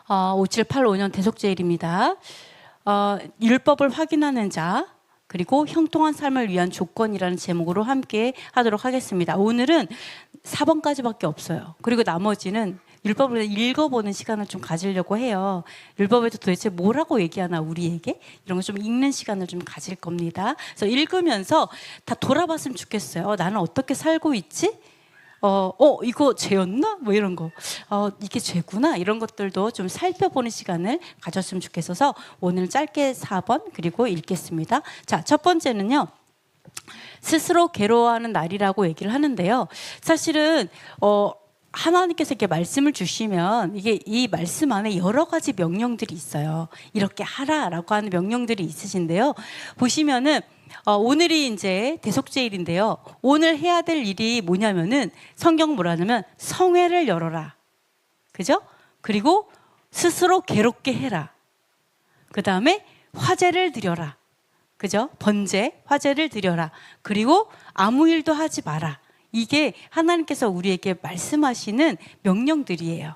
5785년 대속죄일입니다. 율법을 확인하는 자 그리고 형통한 삶을 위한 조건이라는 제목으로 함께 하도록 하겠습니다. 오늘은 4번까지밖에 없어요. 그리고 나머지는 율법을 읽어보는 시간을 좀 가지려고 해요. 율법에도 도대체 뭐라고 얘기하나 우리에게? 이런 거 좀 읽는 시간을 좀 가질 겁니다. 그래서 읽으면서 다 돌아봤으면 좋겠어요. 나는 어떻게 살고 있지? 이거 죄였나? 뭐 이런 거. 이게 죄구나? 이런 것들도 좀 살펴보는 시간을 가졌으면 좋겠어서 오늘 짧게 4번 그리고 읽겠습니다. 자, 첫 번째는요. 스스로 괴로워하는 날이라고 얘기를 하는데요. 사실은 하나님께서 이렇게 말씀을 주시면 이게 이 말씀 안에 여러 가지 명령들이 있어요. 이렇게 하라라고 하는 명령들이 있으신데요. 보시면은 오늘이 이제 대속죄일인데요. 오늘 해야 될 일이 뭐냐면은 성경 뭐라냐면 성회를 열어라. 그죠? 그리고 스스로 괴롭게 해라. 그 다음에 화제를 드려라. 그죠? 번제, 화제를 드려라. 그리고 아무 일도 하지 마라. 이게 하나님께서 우리에게 말씀하시는 명령들이에요.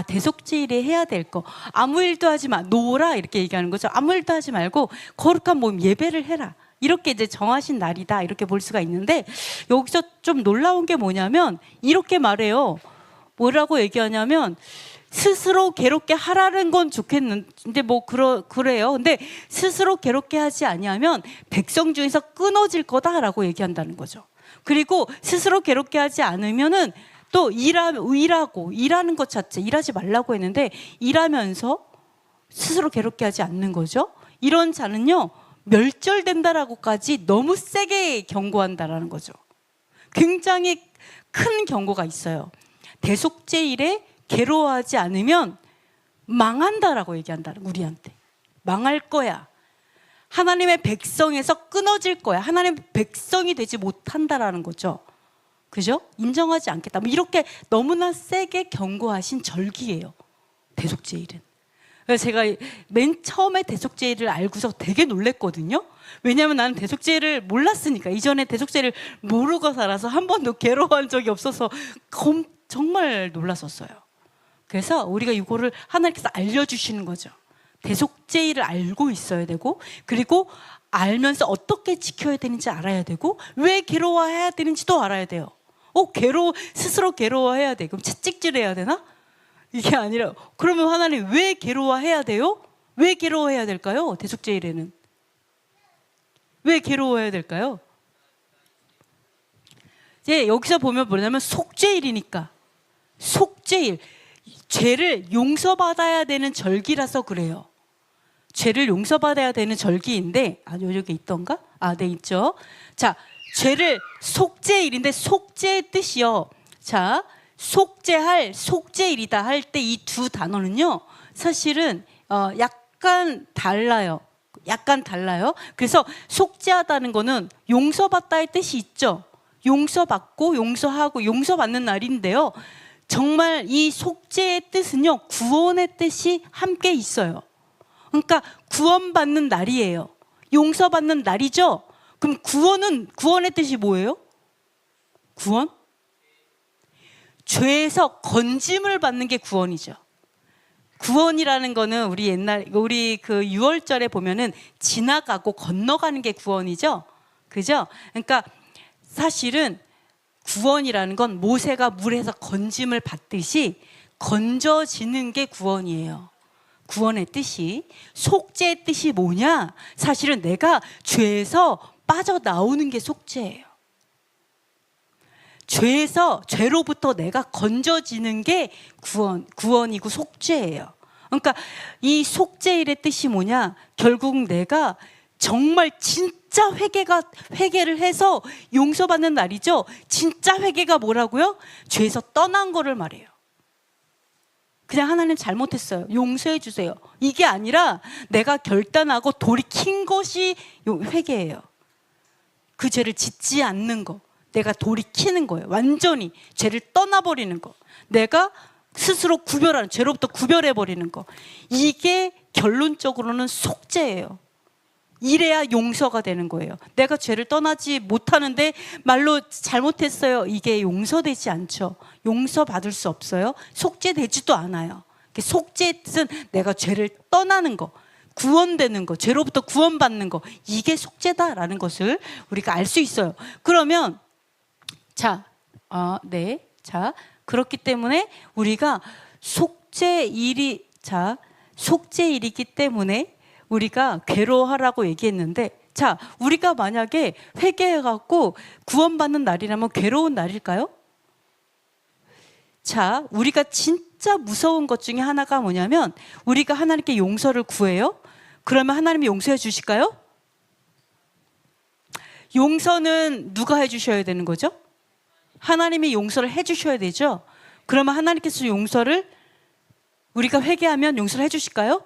대속죄일에 해야 될 거. 아무 일도 하지 마. 노라 이렇게 얘기하는 거죠. 아무 일도 하지 말고 거룩한 몸 예배를 해라. 이렇게 이제 정하신 날이다. 이렇게 볼 수가 있는데 여기서 좀 놀라운 게 뭐냐면 이렇게 말해요. 뭐라고 얘기하냐면 스스로 괴롭게 하라는 건 좋겠는데 뭐 그래요. 근데 스스로 괴롭게 하지 아니하면 백성 중에서 끊어질 거다라고 얘기한다는 거죠. 그리고 스스로 괴롭게 하지 않으면은 또 일하는 것 자체 일하지 말라고 했는데 일하면서 스스로 괴롭게 하지 않는 거죠. 이런 자는요 멸절된다라고까지 너무 세게 경고한다라는 거죠. 굉장히 큰 경고가 있어요. 대속죄일에 괴로워하지 않으면 망한다라고 얘기한다는 우리한테. 망할 거야. 하나님의 백성에서 끊어질 거야. 하나님의 백성이 되지 못한다라는 거죠. 그죠? 인정하지 않겠다. 이렇게 너무나 세게 경고하신 절기예요. 대속죄일은. 그래서 제가 맨 처음에 대속죄일을 알고서 되게 놀랬거든요. 왜냐하면 나는 대속죄일을 몰랐으니까. 이전에 대속죄일을 모르고 살아서 한 번도 괴로워한 적이 없어서 정말 놀랐었어요. 그래서 우리가 이거를 하나님께서 알려주시는 거죠. 대속죄일을 알고 있어야 되고 그리고 알면서 어떻게 지켜야 되는지 알아야 되고 왜 괴로워해야 되는지도 알아야 돼요. 스스로 괴로워해야 돼. 그럼 채찍질해야 되나? 이게 아니라 그러면 하나님 왜 괴로워해야 돼요? 왜 괴로워해야 될까요? 대속죄일에는 왜 괴로워해야 될까요? 이제 여기서 보면 뭐냐면 속죄일이니까 속죄일 죄를 용서받아야 되는 절기라서 그래요. 죄를 용서받아야 되는 절기인데 여기 있던가? 네 있죠. 자, 죄를 속죄일인데 속죄의 뜻이요. 자, 속죄일이다 할 때 이 두 단어는요. 사실은 약간 달라요. 그래서 속죄하다는 거는 용서받다의 뜻이 있죠. 용서받고 용서하고 용서받는 날인데요. 정말 이 속죄의 뜻은요. 구원의 뜻이 함께 있어요. 그러니까 구원받는 날이에요. 용서받는 날이죠. 그럼 구원의 뜻이 뭐예요? 구원? 죄에서 건짐을 받는 게 구원이죠. 구원이라는 거는 우리 그 6월절에 보면은 지나가고 건너가는 게 구원이죠. 그죠? 그러니까 사실은 구원이라는 건 모세가 물에서 건짐을 받듯이 건져지는 게 구원이에요. 구원의 뜻이. 속죄의 뜻이 뭐냐? 사실은 내가 죄에서 빠져나오는 게 속죄예요. 죄로부터 내가 건져지는 게 구원이고 속죄예요. 그러니까 이 속죄일의 뜻이 뭐냐? 결국 내가 정말 진짜 회개를 해서 용서받는 날이죠. 진짜 회개가 뭐라고요? 죄에서 떠난 거를 말해요. 그냥 하나님 잘못했어요. 용서해 주세요. 이게 아니라 내가 결단하고 돌이킨 것이 회개예요. 그 죄를 짓지 않는 거. 내가 돌이키는 거예요. 완전히 죄를 떠나버리는 거. 내가 스스로 죄로부터 구별해버리는 거. 이게 결론적으로는 속죄예요. 이래야 용서가 되는 거예요. 내가 죄를 떠나지 못하는데 말로 잘못했어요. 이게 용서되지 않죠. 용서받을 수 없어요. 속죄되지도 않아요. 속죄의 뜻은 내가 죄를 떠나는 거, 구원되는 거, 죄로부터 구원받는 거, 이게 속죄다라는 것을 우리가 알 수 있어요. 그러면 그렇기 때문에 우리가 속죄일이기 때문에 우리가 괴로워하라고 얘기했는데, 우리가 만약에 회개해갖고 구원받는 날이라면 괴로운 날일까요? 우리가 진짜 무서운 것 중에 하나가 뭐냐면, 우리가 하나님께 용서를 구해요. 그러면 하나님이 용서해 주실까요? 용서는 누가 해 주셔야 되는 거죠? 하나님이 용서를 해 주셔야 되죠. 그러면 하나님께서 용서를, 우리가 회개하면 용서를 해 주실까요?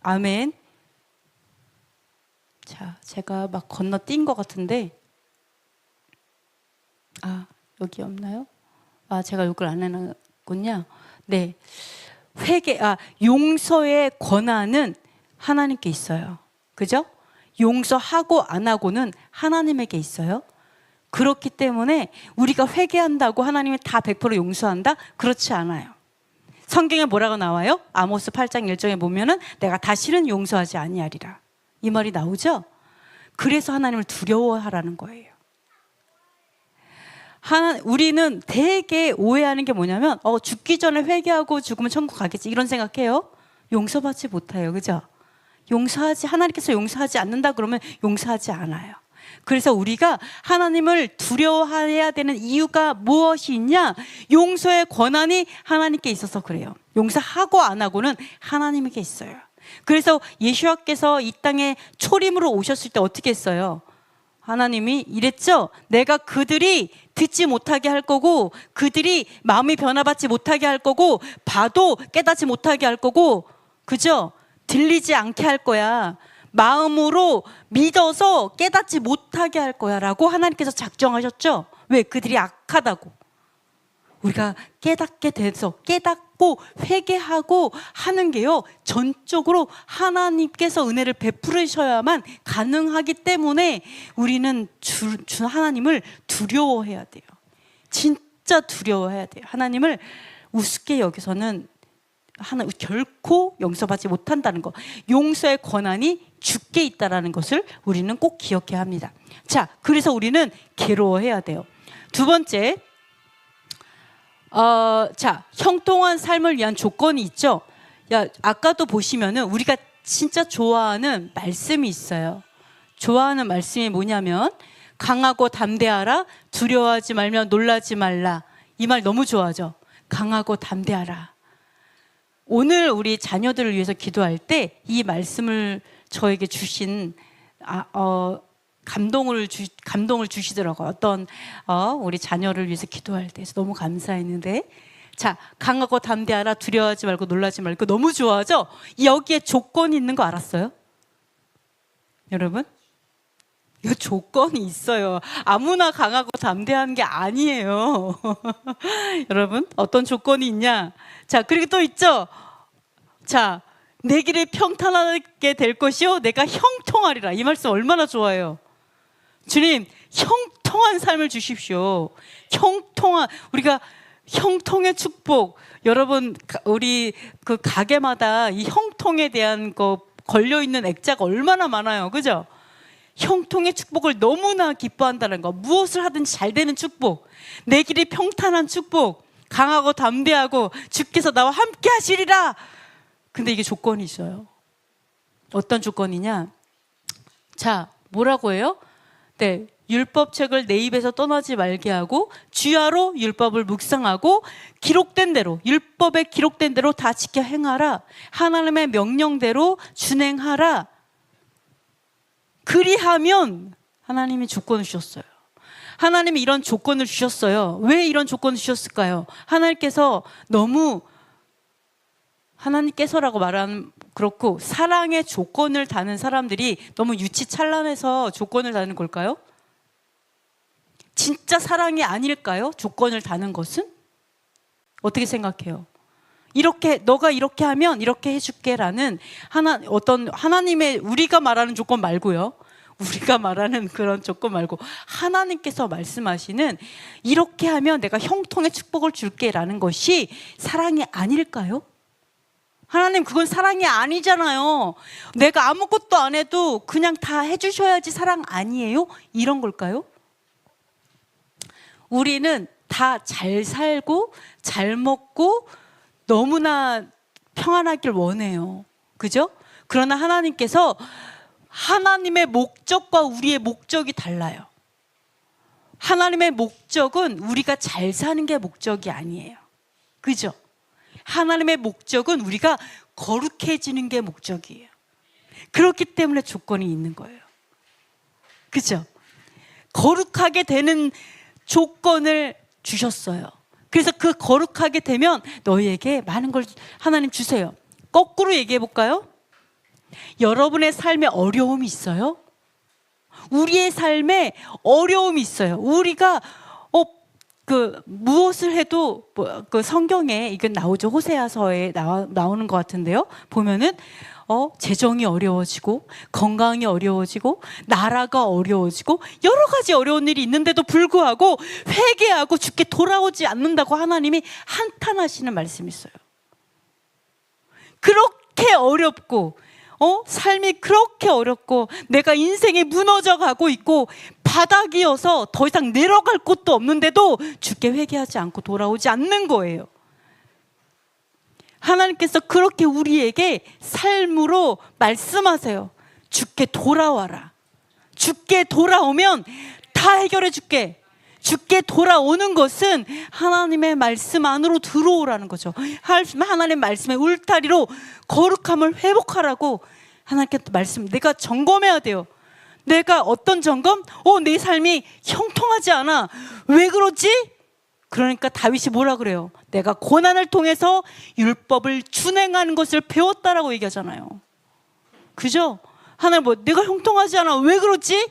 아멘. 제가 막 건너뛴 것 같은데, 여기 없나요? 제가 이걸 안 해놨군요. 네. 용서의 권한은 하나님께 있어요. 그죠? 용서하고 안 하고는 하나님에게 있어요. 그렇기 때문에 우리가 회개한다고 하나님이 다 100% 용서한다? 그렇지 않아요. 성경에 뭐라고 나와요? 아모스 8장 1절에 보면은 내가 다시는 용서하지 아니하리라, 이 말이 나오죠? 그래서 하나님을 두려워하라는 거예요. 우리는 되게 오해하는 게 뭐냐면, 죽기 전에 회개하고 죽으면 천국 가겠지, 이런 생각해요. 용서받지 못해요. 그죠? 하나님께서 용서하지 않는다 그러면 용서하지 않아요. 그래서 우리가 하나님을 두려워해야 되는 이유가 무엇이 있냐? 용서의 권한이 하나님께 있어서 그래요. 용서하고 안 하고는 하나님에게 있어요. 그래서 예수와께서 이 땅에 초림으로 오셨을 때 어떻게 했어요? 하나님이 이랬죠? 내가 그들이 듣지 못하게 할 거고, 그들이 마음이 변화받지 못하게 할 거고, 봐도 깨닫지 못하게 할 거고, 그죠? 들리지 않게 할 거야. 마음으로 믿어서 깨닫지 못하게 할 거야 라고 하나님께서 작정하셨죠? 왜? 그들이 악하다고. 우리가 깨닫게 돼서 깨닫고 회개하고 하는 게요, 전적으로 하나님께서 은혜를 베풀으셔야만 가능하기 때문에 우리는 하나님을 두려워해야 돼요. 진짜 두려워해야 돼요. 하나님을 우습게 여기서는 결코 용서받지 못한다는 거, 용서의 권한이 주께 있다는 것을 우리는 꼭 기억해야 합니다. 그래서 우리는 괴로워해야 돼요. 두 번째, 형통한 삶을 위한 조건이 있죠. 아까도 보시면은 우리가 진짜 좋아하는 말씀이 있어요. 좋아하는 말씀이 뭐냐면, 강하고 담대하라, 두려워하지 말며 놀라지 말라. 이 말 너무 좋아하죠. 강하고 담대하라. 오늘 우리 자녀들을 위해서 기도할 때 이 말씀을 저에게 주신 감동을 주시더라고요. 우리 자녀를 위해서 기도할 때 너무 감사했는데, 강하고 담대하라, 두려워하지 말고 놀라지 말고, 너무 좋아하죠? 여기에 조건이 있는 거 알았어요? 여러분? 이 조건이 있어요. 아무나 강하고 담대한 게 아니에요. 여러분, 어떤 조건이 있냐? 그리고 또 있죠? 내 길이 평탄하게 될 것이요, 내가 형통하리라. 이 말씀 얼마나 좋아요. 주님, 형통한 삶을 주십시오. 우리가 형통의 축복. 여러분, 우리 그 가게마다 이 형통에 대한 거 걸려있는 액자가 얼마나 많아요. 그죠? 형통의 축복을 너무나 기뻐한다는 거. 무엇을 하든지 잘 되는 축복, 내 길이 평탄한 축복, 강하고 담대하고 주께서 나와 함께 하시리라. 근데 이게 조건이 있어요. 어떤 조건이냐? 뭐라고 해요? 네, 율법책을 내 입에서 떠나지 말게 하고 주야로 율법을 묵상하고 기록된 대로, 율법에 기록된 대로 다 지켜 행하라. 하나님의 명령대로 준행하라. 그리하면, 하나님이 조건을 주셨어요. 하나님이 이런 조건을 주셨어요. 왜 이런 조건을 주셨을까요? 하나님께서라고 말하면 그렇고, 사랑의 조건을 다는 사람들이 너무 유치찬란해서 조건을 다는 걸까요? 진짜 사랑이 아닐까요? 조건을 다는 것은? 어떻게 생각해요? 너가 이렇게 하면 이렇게 해줄게라는 하나님의, 우리가 말하는 조건 말고요. 우리가 말하는 그런 조건 말고 하나님께서 말씀하시는 이렇게 하면 내가 형통의 축복을 줄게 라는 것이 사랑이 아닐까요? 하나님, 그건 사랑이 아니잖아요. 내가 아무것도 안 해도 그냥 다 해주셔야지 사랑 아니에요? 이런 걸까요? 우리는 다 잘 살고 잘 먹고 너무나 평안하길 원해요. 그죠? 그러나 하나님께서 하나님의 목적과 우리의 목적이 달라요. 하나님의 목적은 우리가 잘 사는 게 목적이 아니에요. 그죠? 하나님의 목적은 우리가 거룩해지는 게 목적이에요. 그렇기 때문에 조건이 있는 거예요. 그죠? 거룩하게 되는 조건을 주셨어요. 그래서 그 거룩하게 되면 너희에게 많은 걸 하나님 주세요. 거꾸로 얘기해 볼까요? 여러분의 삶에 어려움이 있어요? 우리의 삶에 어려움이 있어요. 우리가 무엇을 해도 그 성경에 이건 나오죠. 호세아서에 나오는 것 같은데요. 보면은 재정이 어려워지고 건강이 어려워지고 나라가 어려워지고 여러 가지 어려운 일이 있는데도 불구하고 회개하고 주께 돌아오지 않는다고 하나님이 한탄하시는 말씀이 있어요. 그렇게 어렵고 삶이 그렇게 어렵고 내가 인생이 무너져 가고 있고 바닥이어서 더 이상 내려갈 곳도 없는데도 주께 회개하지 않고 돌아오지 않는 거예요. 하나님께서 그렇게 우리에게 삶으로 말씀하세요. 주께 돌아와라. 주께 돌아오면 다 해결해 줄게. 주께 돌아오는 것은 하나님의 말씀 안으로 들어오라는 거죠. 하나님의 말씀의 울타리로 거룩함을 회복하라고 하나님께 말씀. 내가 점검해야 돼요. 내가 어떤 점검? 내 삶이 형통하지 않아. 왜 그러지? 그러니까 다윗이 뭐라 그래요? 내가 고난을 통해서 율법을 준행하는 것을 배웠다라고 얘기하잖아요. 그죠? 하나님 내가 형통하지 않아. 왜 그러지?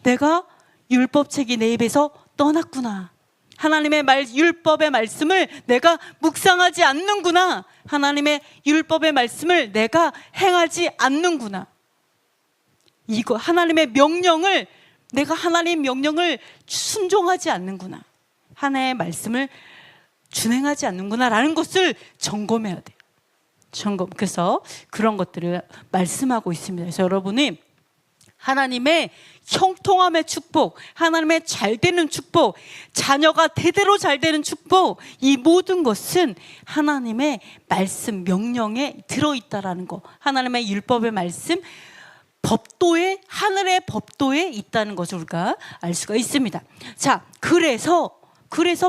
내가 율법책이 내 입에서 떠났구나. 하나님의 율법의 말씀을 내가 묵상하지 않는구나. 하나님의 율법의 말씀을 내가 행하지 않는구나. 이거 하나님의 명령을 내가 하나님의 명령을 순종하지 않는구나. 하나님의 말씀을 준행하지 않는구나라는 것을 점검해야 돼요. 점검. 그래서 그런 것들을 말씀하고 있습니다. 그래서 여러분이 하나님의 형통함의 축복, 하나님의 잘되는 축복, 자녀가 대대로 잘되는 축복, 이 모든 것은 하나님의 말씀, 명령에 들어있다라는 거. 하나님의 율법의 말씀, 법도에, 하늘의 법도에 있다는 것을 우리가 알 수가 있습니다. 자, 그래서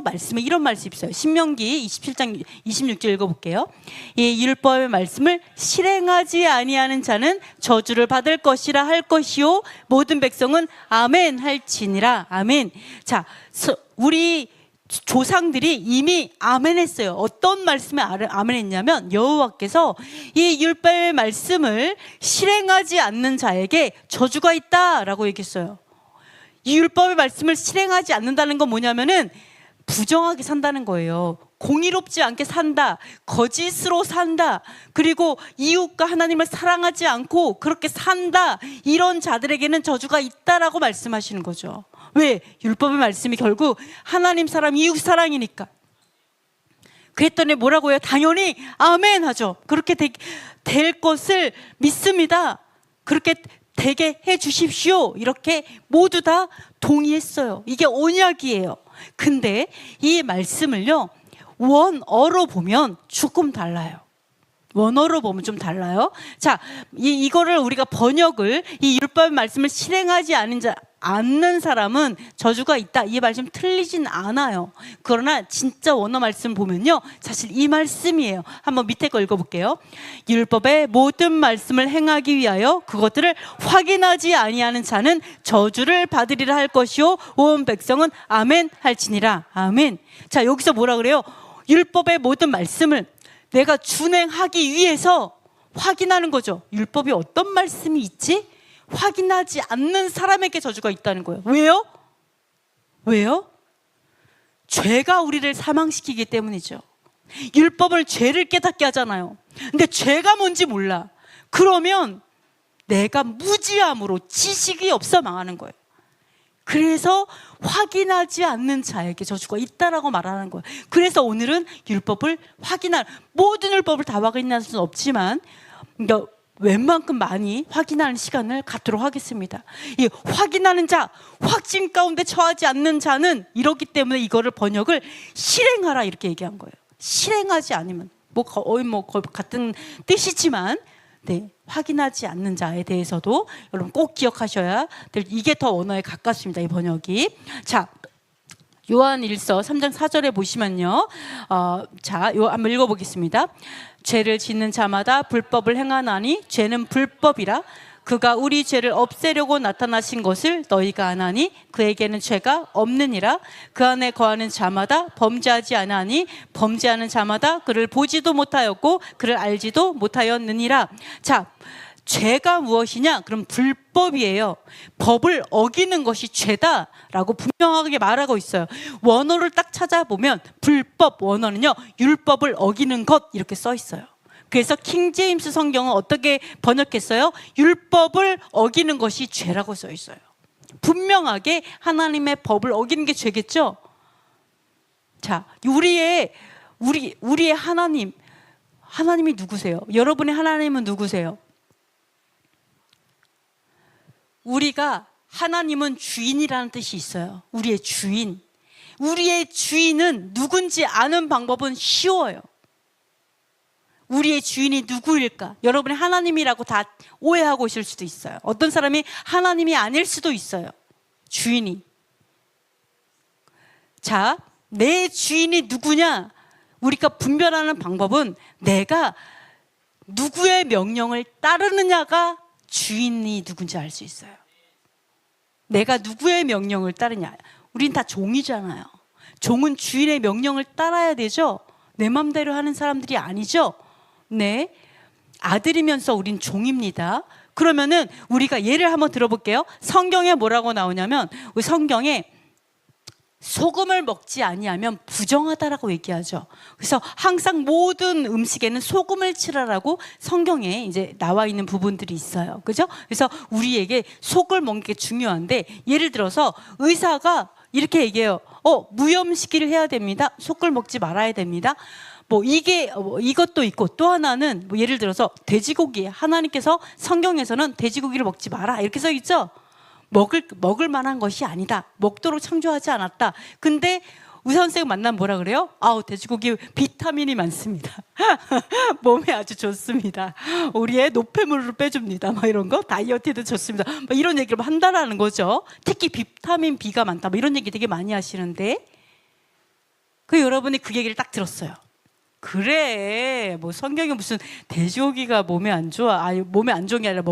말씀에 이런 말씀이 있어요. 신명기 27장 26절 읽어볼게요. 이 율법의 말씀을 실행하지 아니하는 자는 저주를 받을 것이라 할 것이요 모든 백성은 아멘 할지니라. 아멘. 자, 우리 조상들이 이미 아멘 했어요. 어떤 말씀에 아멘 했냐면 여호와께서 이 율법의 말씀을 실행하지 않는 자에게 저주가 있다라고 얘기했어요. 이 율법의 말씀을 실행하지 않는다는 건 뭐냐면은 부정하게 산다는 거예요. 공의롭지 않게 산다. 거짓으로 산다. 그리고 이웃과 하나님을 사랑하지 않고 그렇게 산다. 이런 자들에게는 저주가 있다라고 말씀하시는 거죠. 왜? 율법의 말씀이 결국 하나님 사랑, 이웃 사랑이니까. 그랬더니 뭐라고 해요? 당연히 아멘 하죠. 그렇게 될 것을 믿습니다. 그렇게 되게 해 주십시오. 이렇게 모두 다 동의했어요. 이게 언약이에요. 근데 이 말씀을요, 원어로 보면 조금 달라요. 원어로 보면 좀 달라요. 자, 이거를 우리가 번역을, 이 율법의 말씀을 실행하지 않는 사람은 저주가 있다. 이 말씀 틀리진 않아요. 그러나 진짜 원어 말씀 보면요, 사실 이 말씀이에요. 한번 밑에 거 읽어볼게요. 율법의 모든 말씀을 행하기 위하여 그것들을 확인하지 아니하는 자는 저주를 받으리라 할 것이요 온 백성은 아멘 할지니라. 아멘. 자, 여기서 뭐라 그래요? 율법의 모든 말씀을 내가 준행하기 위해서 확인하는 거죠. 율법이 어떤 말씀이 있지? 확인하지 않는 사람에게 저주가 있다는 거예요. 왜요? 왜요? 죄가 우리를 사망시키기 때문이죠. 율법을 죄를 깨닫게 하잖아요. 근데 죄가 뭔지 몰라. 그러면 내가 무지함으로 지식이 없어 망하는 거예요. 그래서 확인하지 않는 자에게 저주가 있다라고 말하는 거예요. 그래서 오늘은 율법을 모든 율법을 다 확인할 수는 없지만 웬만큼 많이 확인하는 시간을 갖도록 하겠습니다. 이 확인하는 자, 확신 가운데 처하지 않는 자는 이렇기 때문에 이거를 번역을 실행하라 이렇게 얘기한 거예요. 실행하지 않으면 거의 같은 뜻이지만 확인하지 않는 자에 대해서도 여러분 꼭 기억하셔야 될, 이게 더 언어에 가깝습니다. 이 번역이. 자, 요한일서 3장 4절에 보시면요. 요 한번 읽어보겠습니다. 죄를 짓는 자마다 불법을 행하나니 죄는 불법이라. 그가 우리 죄를 없애려고 나타나신 것을 너희가 아나니 그에게는 죄가 없느니라. 그 안에 거하는 자마다 범죄하지 아나니 범죄하는 자마다 그를 보지도 못하였고 그를 알지도 못하였느니라. 자, 죄가 무엇이냐? 그럼 불법이에요. 법을 어기는 것이 죄다라고 분명하게 말하고 있어요. 원어를 딱 찾아보면 불법 원어는요, 율법을 어기는 것 이렇게 써 있어요. 그래서 킹제임스 성경은 어떻게 번역했어요? 율법을 어기는 것이 죄라고 써 있어요. 분명하게 하나님의 법을 어기는 게 죄겠죠? 자, 우리의 하나님이 누구세요? 여러분의 하나님은 누구세요? 우리가 하나님은 주인이라는 뜻이 있어요. 우리의 주인. 우리의 주인은 누군지 아는 방법은 쉬워요. 우리의 주인이 누구일까? 여러분이 하나님이라고 다 오해하고 있을 수도 있어요. 어떤 사람이 하나님이 아닐 수도 있어요. 주인이. 자, 내 주인이 누구냐? 우리가 분별하는 방법은 내가 누구의 명령을 따르느냐가 주인이 누군지 알 수 있어요. 내가 누구의 명령을 따르냐. 우린 다 종이잖아요. 종은 주인의 명령을 따라야 되죠. 내 맘대로 하는 사람들이 아니죠. 네, 아들이면서 우린 종입니다. 그러면은 우리가 예를 한번 들어볼게요. 성경에 뭐라고 나오냐면, 우리 성경에 소금을 먹지 아니하면 부정하다라고 얘기하죠. 그래서 항상 모든 음식에는 소금을 칠하라고 성경에 이제 나와 있는 부분들이 있어요. 그죠? 그래서 우리에게 속을 먹는 게 중요한데, 예를 들어서 의사가 이렇게 얘기해요. 무염시키를 해야 됩니다. 속을 먹지 말아야 됩니다. 이것도 있고, 또 하나는 예를 들어서 돼지고기, 하나님께서 성경에서는 돼지고기를 먹지 마라 이렇게 써 있죠. 먹을 만한 것이 아니다. 먹도록 창조하지 않았다. 근데 의사 선생님 만나면 뭐라 그래요? 돼지고기 비타민이 많습니다. 몸에 아주 좋습니다. 우리의 노폐물을 빼줍니다. 이런 거, 다이어트에도 좋습니다. 이런 얘기를 한다라는 거죠. 특히 비타민 B가 많다. 이런 얘기 되게 많이 하시는데, 여러분이 그 얘기를 딱 들었어요. 그래, 성경에 무슨 돼지고기가 몸에 안 좋아, 몸에 안 좋은 게 아니라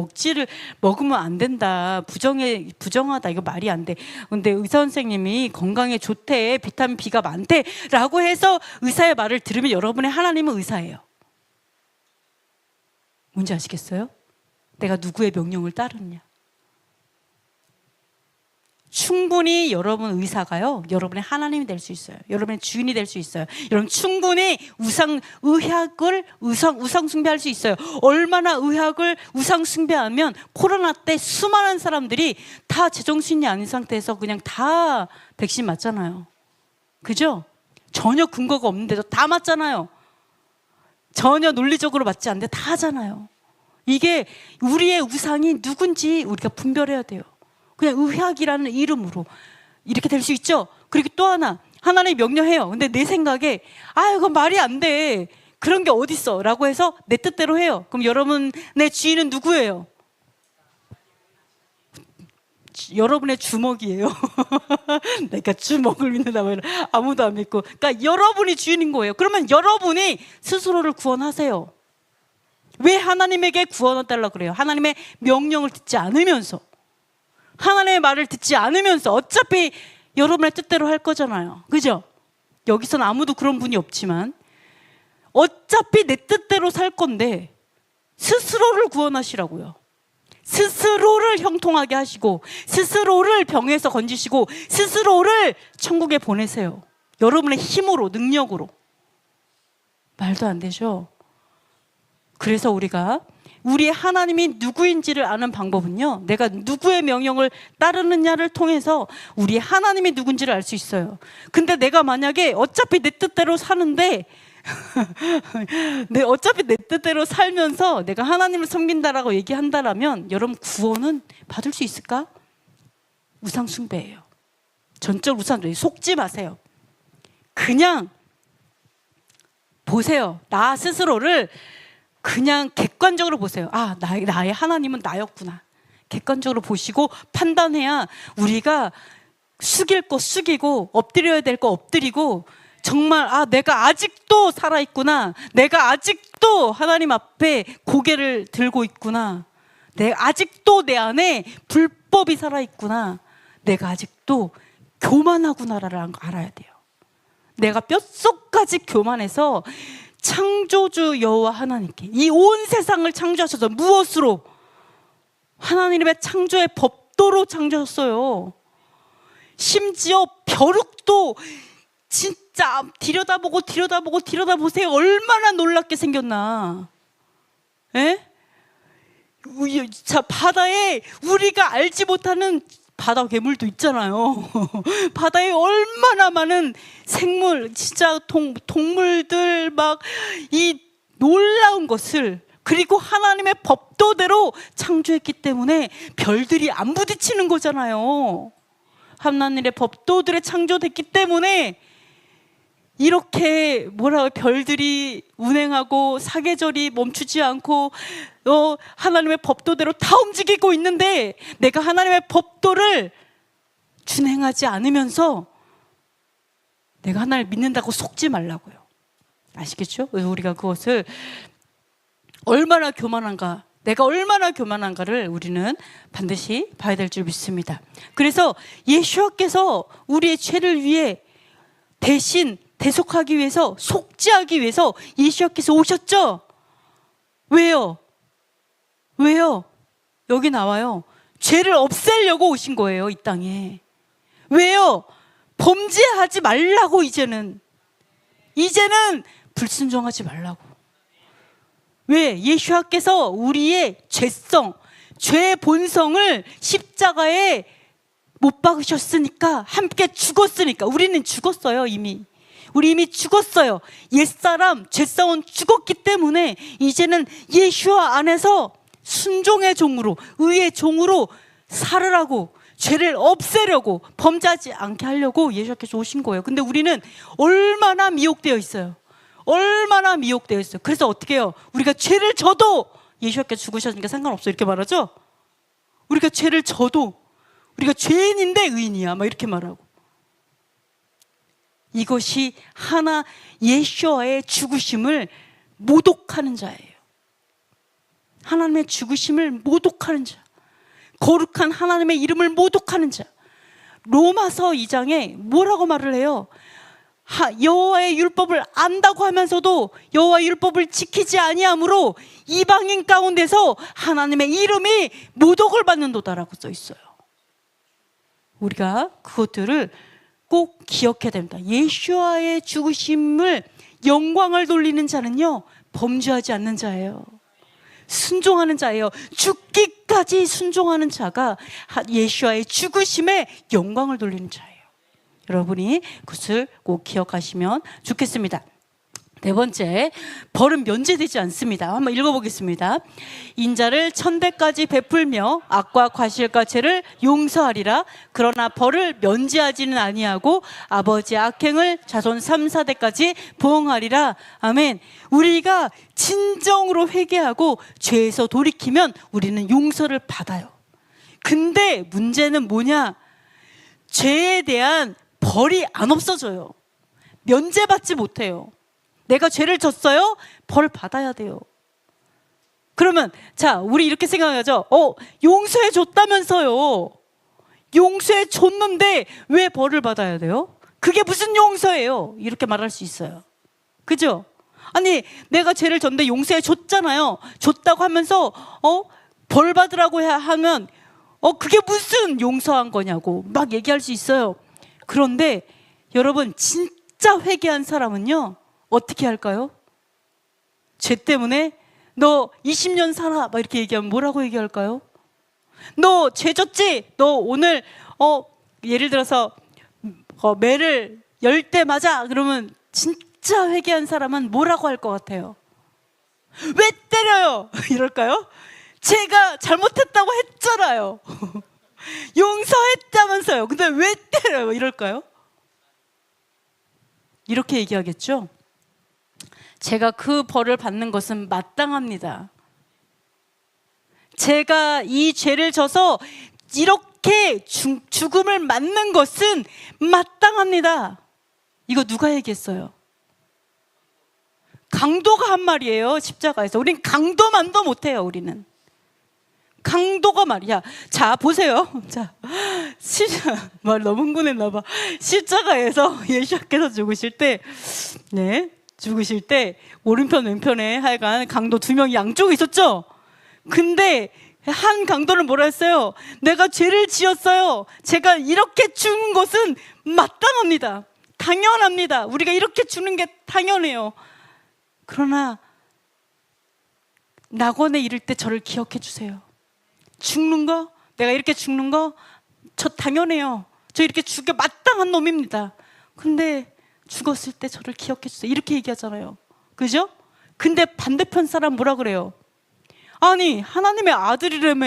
먹으면 안 된다, 부정하다, 이거 말이 안 돼. 근데 의사 선생님이 건강에 좋대, 비타민 B가 많대 라고 해서 의사의 말을 들으면 여러분의 하나님은 의사예요. 뭔지 아시겠어요? 내가 누구의 명령을 따르느냐. 충분히 여러분 의사가요, 여러분의 하나님이 될 수 있어요. 여러분의 주인이 될 수 있어요. 여러분 충분히 의학을 우상 숭배할 수 있어요. 얼마나 의학을 우상 숭배하면 코로나 때 수많은 사람들이 다 제정신이 아닌 상태에서 그냥 다 백신 맞잖아요. 그죠? 전혀 근거가 없는데도 다 맞잖아요. 전혀 논리적으로 맞지 않는데 다 하잖아요. 이게 우리의 우상이 누군지 우리가 분별해야 돼요. 그냥 의학이라는 이름으로 이렇게 될 수 있죠. 그리고 또 하나님이 명령해요. 근데 내 생각에 이건 말이 안 돼, 그런 게 어딨어 라고 해서 내 뜻대로 해요. 그럼 여러분의 주인은 누구예요? 여러분의 주먹이에요. 내가 주먹을 믿는다, 아무도 안 믿고. 그러니까 여러분이 주인인 거예요. 그러면 여러분이 스스로를 구원하세요. 왜 하나님에게 구원을 달라고 그래요? 하나님의 명령을 듣지 않으면서, 하나님의 말을 듣지 않으면서. 어차피 여러분의 뜻대로 할 거잖아요. 그죠? 여기서는 아무도 그런 분이 없지만 어차피 내 뜻대로 살 건데 스스로를 구원하시라고요. 스스로를 형통하게 하시고, 스스로를 병에서 건지시고, 스스로를 천국에 보내세요. 여러분의 힘으로, 능력으로. 말도 안 되죠? 그래서 우리가 우리 하나님이 누구인지를 아는 방법은요, 내가 누구의 명령을 따르느냐를 통해서 우리 하나님이 누군지를 알 수 있어요. 근데 내가 만약에 어차피 내 뜻대로 사는데 어차피 내 뜻대로 살면서 내가 하나님을 섬긴다라고 얘기한다라면 여러분 구원은 받을 수 있을까? 우상숭배예요. 전적 우상숭배. 속지 마세요. 그냥 보세요. 나 스스로를 그냥 객관적으로 보세요. 아, 나의 하나님은 나였구나. 객관적으로 보시고 판단해야 우리가 숙일 거 숙이고 엎드려야 될 거 엎드리고, 정말 내가 아직도 살아있구나, 내가 아직도 하나님 앞에 고개를 들고 있구나, 내가 아직도 내 안에 불법이 살아있구나, 내가 아직도 교만하구나를 알아야 돼요. 내가 뼛속까지 교만해서 창조주 여호와 하나님께, 이 온 세상을 창조하셔서 무엇으로? 하나님의 창조의 법도로 창조하셨어요. 심지어 벼룩도 진짜 들여다보세요. 얼마나 놀랍게 생겼나. 에? 자, 바다에 우리가 알지 못하는 바다 괴물도 있잖아요. 바다에 얼마나 많은 생물, 진짜 동물들, 막 이 놀라운 것을, 그리고 하나님의 법도대로 창조했기 때문에 별들이 안 부딪히는 거잖아요. 하나님의 법도들에 창조됐기 때문에 이렇게 별들이 운행하고 사계절이 멈추지 않고 하나님의 법도대로 다 움직이고 있는데, 내가 하나님의 법도를 준행하지 않으면서 내가 하나님을 믿는다고 속지 말라고요. 아시겠죠? 우리가 그것을 얼마나 교만한가, 내가 얼마나 교만한가를 우리는 반드시 봐야 될 줄 믿습니다. 그래서 예수와께서 우리의 죄를 위해 대신 대속하기 위해서, 속죄하기 위해서 예수와께서 오셨죠? 왜요? 여기 나와요. 죄를 없애려고 오신 거예요, 이 땅에. 왜요? 범죄하지 말라고. 이제는 불순종하지 말라고. 왜? 예수와께서 우리의 죄의 본성을 십자가에 못 박으셨으니까, 함께 죽었으니까. 우리는 죽었어요, 이미. 우리 이미 죽었어요. 옛사람, 죄사원 죽었기 때문에 이제는 예수와 안에서 순종의 종으로, 의의 종으로 살으라고, 죄를 없애려고, 범죄하지 않게 하려고 예수께서 오신 거예요. 근데 우리는 얼마나 미혹되어 있어요. 그래서 어떻게 해요? 우리가 죄를 져도 예수께서 죽으셨으니까 상관없어, 이렇게 말하죠? 우리가 죄를 져도, 우리가 죄인인데 의인이야, 막 이렇게 말하고. 이것이 예수와의 죽으심을 모독하는 자예요. 하나님의 죽으심을 모독하는 자, 거룩한 하나님의 이름을 모독하는 자. 로마서 2장에 뭐라고 말을 해요? 여호와의 율법을 안다고 하면서도 여호와의 율법을 지키지 아니함으로 이방인 가운데서 하나님의 이름이 모독을 받는도다라고 써 있어요. 우리가 그것들을 꼭 기억해야 됩니다. 예수와의 죽으심을 영광을 돌리는 자는요, 범죄하지 않는 자예요. 순종하는 자예요. 죽기까지 순종하는 자가 예수와의 죽으심에 영광을 돌리는 자예요. 여러분이 그것을 꼭 기억하시면 좋겠습니다. 네 번째, 벌은 면제되지 않습니다. 한번 읽어보겠습니다. 인자를 천대까지 베풀며 악과 과실과 죄를 용서하리라. 그러나 벌을 면제하지는 아니하고 아버지의 악행을 자손 3, 4대까지 보응하리라. 아멘. 우리가 진정으로 회개하고 죄에서 돌이키면 우리는 용서를 받아요. 근데 문제는 뭐냐? 죄에 대한 벌이 안 없어져요. 면제받지 못해요. 내가 죄를 졌어요? 벌 받아야 돼요. 그러면 자, 우리 이렇게 생각하죠. 용서해 줬다면서요. 용서해 줬는데 왜 벌을 받아야 돼요? 그게 무슨 용서예요? 이렇게 말할 수 있어요. 그죠? 아니, 내가 죄를 졌는데 용서해 줬잖아요. 줬다고 하면서 벌 받으라고 하면 그게 무슨 용서한 거냐고 막 얘기할 수 있어요. 그런데 여러분, 진짜 회개한 사람은요, 어떻게 할까요? 죄 때문에 너 20년 살아. 막 이렇게 얘기하면 뭐라고 얘기할까요? 너 죄 졌지? 너 오늘 예를 들어서 매를 10대 맞아. 그러면 진짜 회개한 사람은 뭐라고 할 것 같아요? 왜 때려요? 이럴까요? 제가 잘못했다고 했잖아요. 용서했다면서요. 근데 왜 때려요? 이럴까요? 이렇게 얘기하겠죠? 제가 그 벌을 받는 것은 마땅합니다. 제가 이 죄를 져서 이렇게 죽음을 맞는 것은 마땅합니다. 이거 누가 얘기했어요? 강도가 한 말이에요. 십자가에서. 우린 강도만도 못해요. 우리는 강도가 말이야. 자, 보세요. 자, 말 너무 흥분했나 봐. 십자가에서 예수께서 죽으실 때, 네, 죽으실 때 오른편 왼편에 하여간 강도 2명이 양쪽에 있었죠. 근데 한 강도는 뭐라 했어요? 내가 죄를 지었어요. 제가 이렇게 죽은 것은 마땅합니다. 당연합니다. 우리가 이렇게 죽는 게 당연해요. 그러나 낙원에 이를 때 저를 기억해 주세요. 죽는 거, 내가 이렇게 죽는 거, 저 당연해요. 저 이렇게 죽여 마땅한 놈입니다. 근데 죽었을 때 저를 기억해 주세요. 이렇게 얘기하잖아요. 그죠? 근데 반대편 사람 뭐라 그래요? 아니, 하나님의 아들이라며.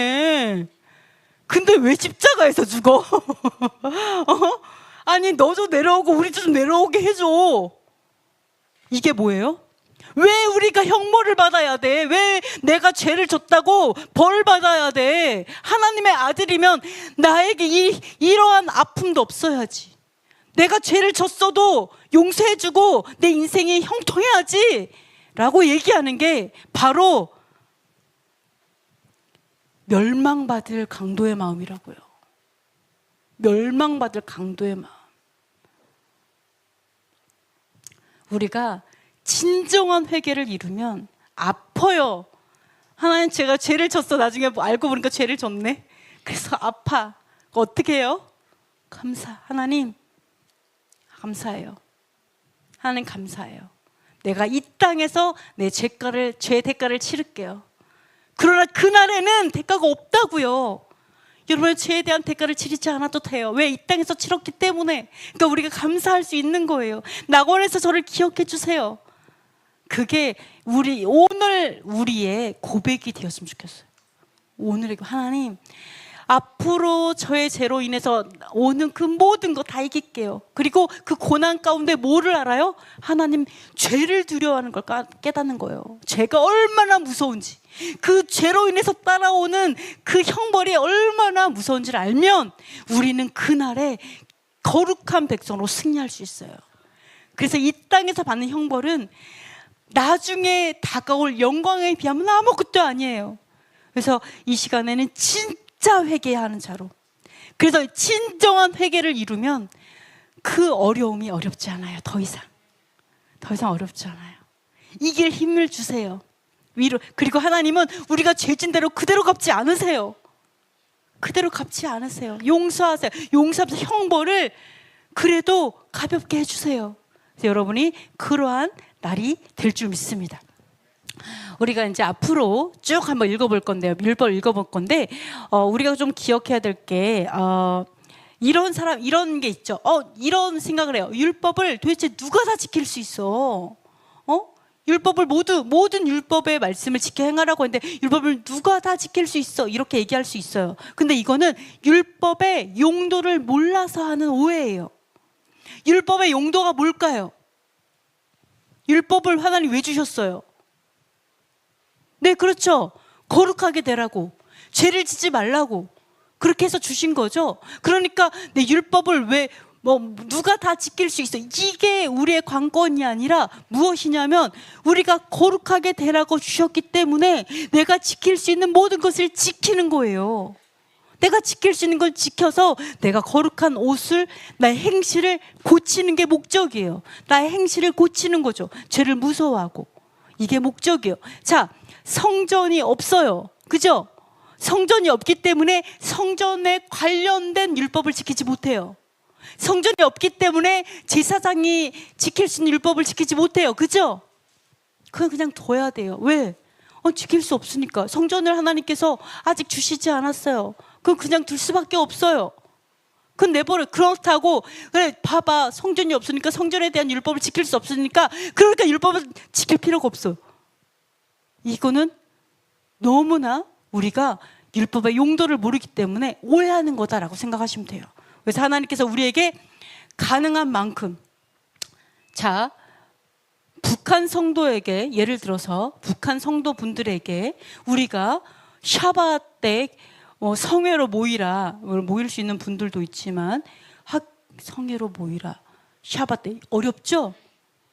근데 왜 십자가에서 죽어? 아니, 너도 내려오고 우리도 좀 내려오게 해줘. 이게 뭐예요? 왜 우리가 형벌을 받아야 돼? 왜 내가 죄를 졌다고 벌 받아야 돼? 하나님의 아들이면 나에게 이러한 아픔도 없어야지. 내가 죄를 졌어도 용서해주고 내 인생이 형통해야지 라고 얘기하는 게 바로 멸망받을 강도의 마음이라고요. 멸망받을 강도의 마음. 우리가 진정한 회개를 이루면 아파요. 하나님, 제가 죄를 졌어. 나중에 알고 보니까 죄를 졌네. 그래서 아파. 어떻게 해요? 하나님 감사해요. 하나님 감사해요. 내가 이 땅에서 내 죄 대가를 치를게요. 그러나 그날에는 대가가 없다고요. 여러분, 죄에 대한 대가를 치르지 않아도 돼요. 왜? 이 땅에서 치렀기 때문에. 그러니까 우리가 감사할 수 있는 거예요. 낙원에서 저를 기억해 주세요. 그게 오늘 우리의 고백이 되었으면 좋겠어요. 오늘의 하나님, 앞으로 저의 죄로 인해서 오는 그 모든 거 다 이길게요. 그리고 그 고난 가운데 뭐를 알아요? 하나님, 죄를 두려워하는 걸 깨닫는 거예요. 죄가 얼마나 무서운지, 그 죄로 인해서 따라오는 그 형벌이 얼마나 무서운지를 알면 우리는 그날에 거룩한 백성으로 승리할 수 있어요. 그래서 이 땅에서 받는 형벌은 나중에 다가올 영광에 비하면 아무것도 아니에요. 그래서 이 시간에는 진짜 회개해야 하는 자로, 그래서 진정한 회개를 이루면 그 어려움이 어렵지 않아요. 더 이상 어렵지 않아요. 이길 힘을 주세요. 그리고 하나님은 우리가 죄진 대로 그대로 갚지 않으세요. 용서하세요. 용서하면서 형벌을 그래도 가볍게 해주세요. 그래서 여러분이 그러한 날이 될 줄 믿습니다. 우리가 이제 앞으로 쭉 한번 읽어볼 건데요. 율법 읽어볼 건데, 우리가 좀 기억해야 될 게, 이런 게 있죠. 이런 생각을 해요. 율법을 도대체 누가 다 지킬 수 있어? 율법을 모든 율법의 말씀을 지켜 행하라고 했는데 율법을 누가 다 지킬 수 있어? 이렇게 얘기할 수 있어요. 근데 이거는 율법의 용도를 몰라서 하는 오해예요. 율법의 용도가 뭘까요? 율법을 하나님 왜 주셨어요? 네, 그렇죠. 거룩하게 되라고, 죄를 짓지 말라고, 그렇게 해서 주신 거죠. 그러니까 내 율법을 왜 누가 다 지킬 수 있어? 이게 우리의 관건이 아니라 무엇이냐면, 우리가 거룩하게 되라고 주셨기 때문에 내가 지킬 수 있는 모든 것을 지키는 거예요. 내가 지킬 수 있는 걸 지켜서 내가 거룩한 옷을, 나의 행실을 고치는 게 목적이에요. 나의 행실을 고치는 거죠. 죄를 무서워하고. 이게 목적이에요. 자, 성전이 없어요. 그죠? 성전이 없기 때문에 성전에 관련된 율법을 지키지 못해요. 성전이 없기 때문에 제사장이 지킬 수 있는 율법을 지키지 못해요. 그죠? 그건 그냥 둬야 돼요. 왜? 지킬 수 없으니까. 성전을 하나님께서 아직 주시지 않았어요. 그럼 그냥 둘 수밖에 없어요. 그건 내버려. 그렇다고 그래 봐봐, 성전이 없으니까 성전에 대한 율법을 지킬 수 없으니까 그러니까 율법을 지킬 필요가 없어요. 이거는 너무나 우리가 율법의 용도를 모르기 때문에 오해하는 거다라고 생각하시면 돼요. 그래서 하나님께서 우리에게 가능한 만큼, 자, 북한 성도에게, 예를 들어서 북한 성도분들에게 우리가 샤밧 때 성회로 모이라, 모일 수 있는 분들도 있지만 성회로 모이라, 샤밧 때 어렵죠?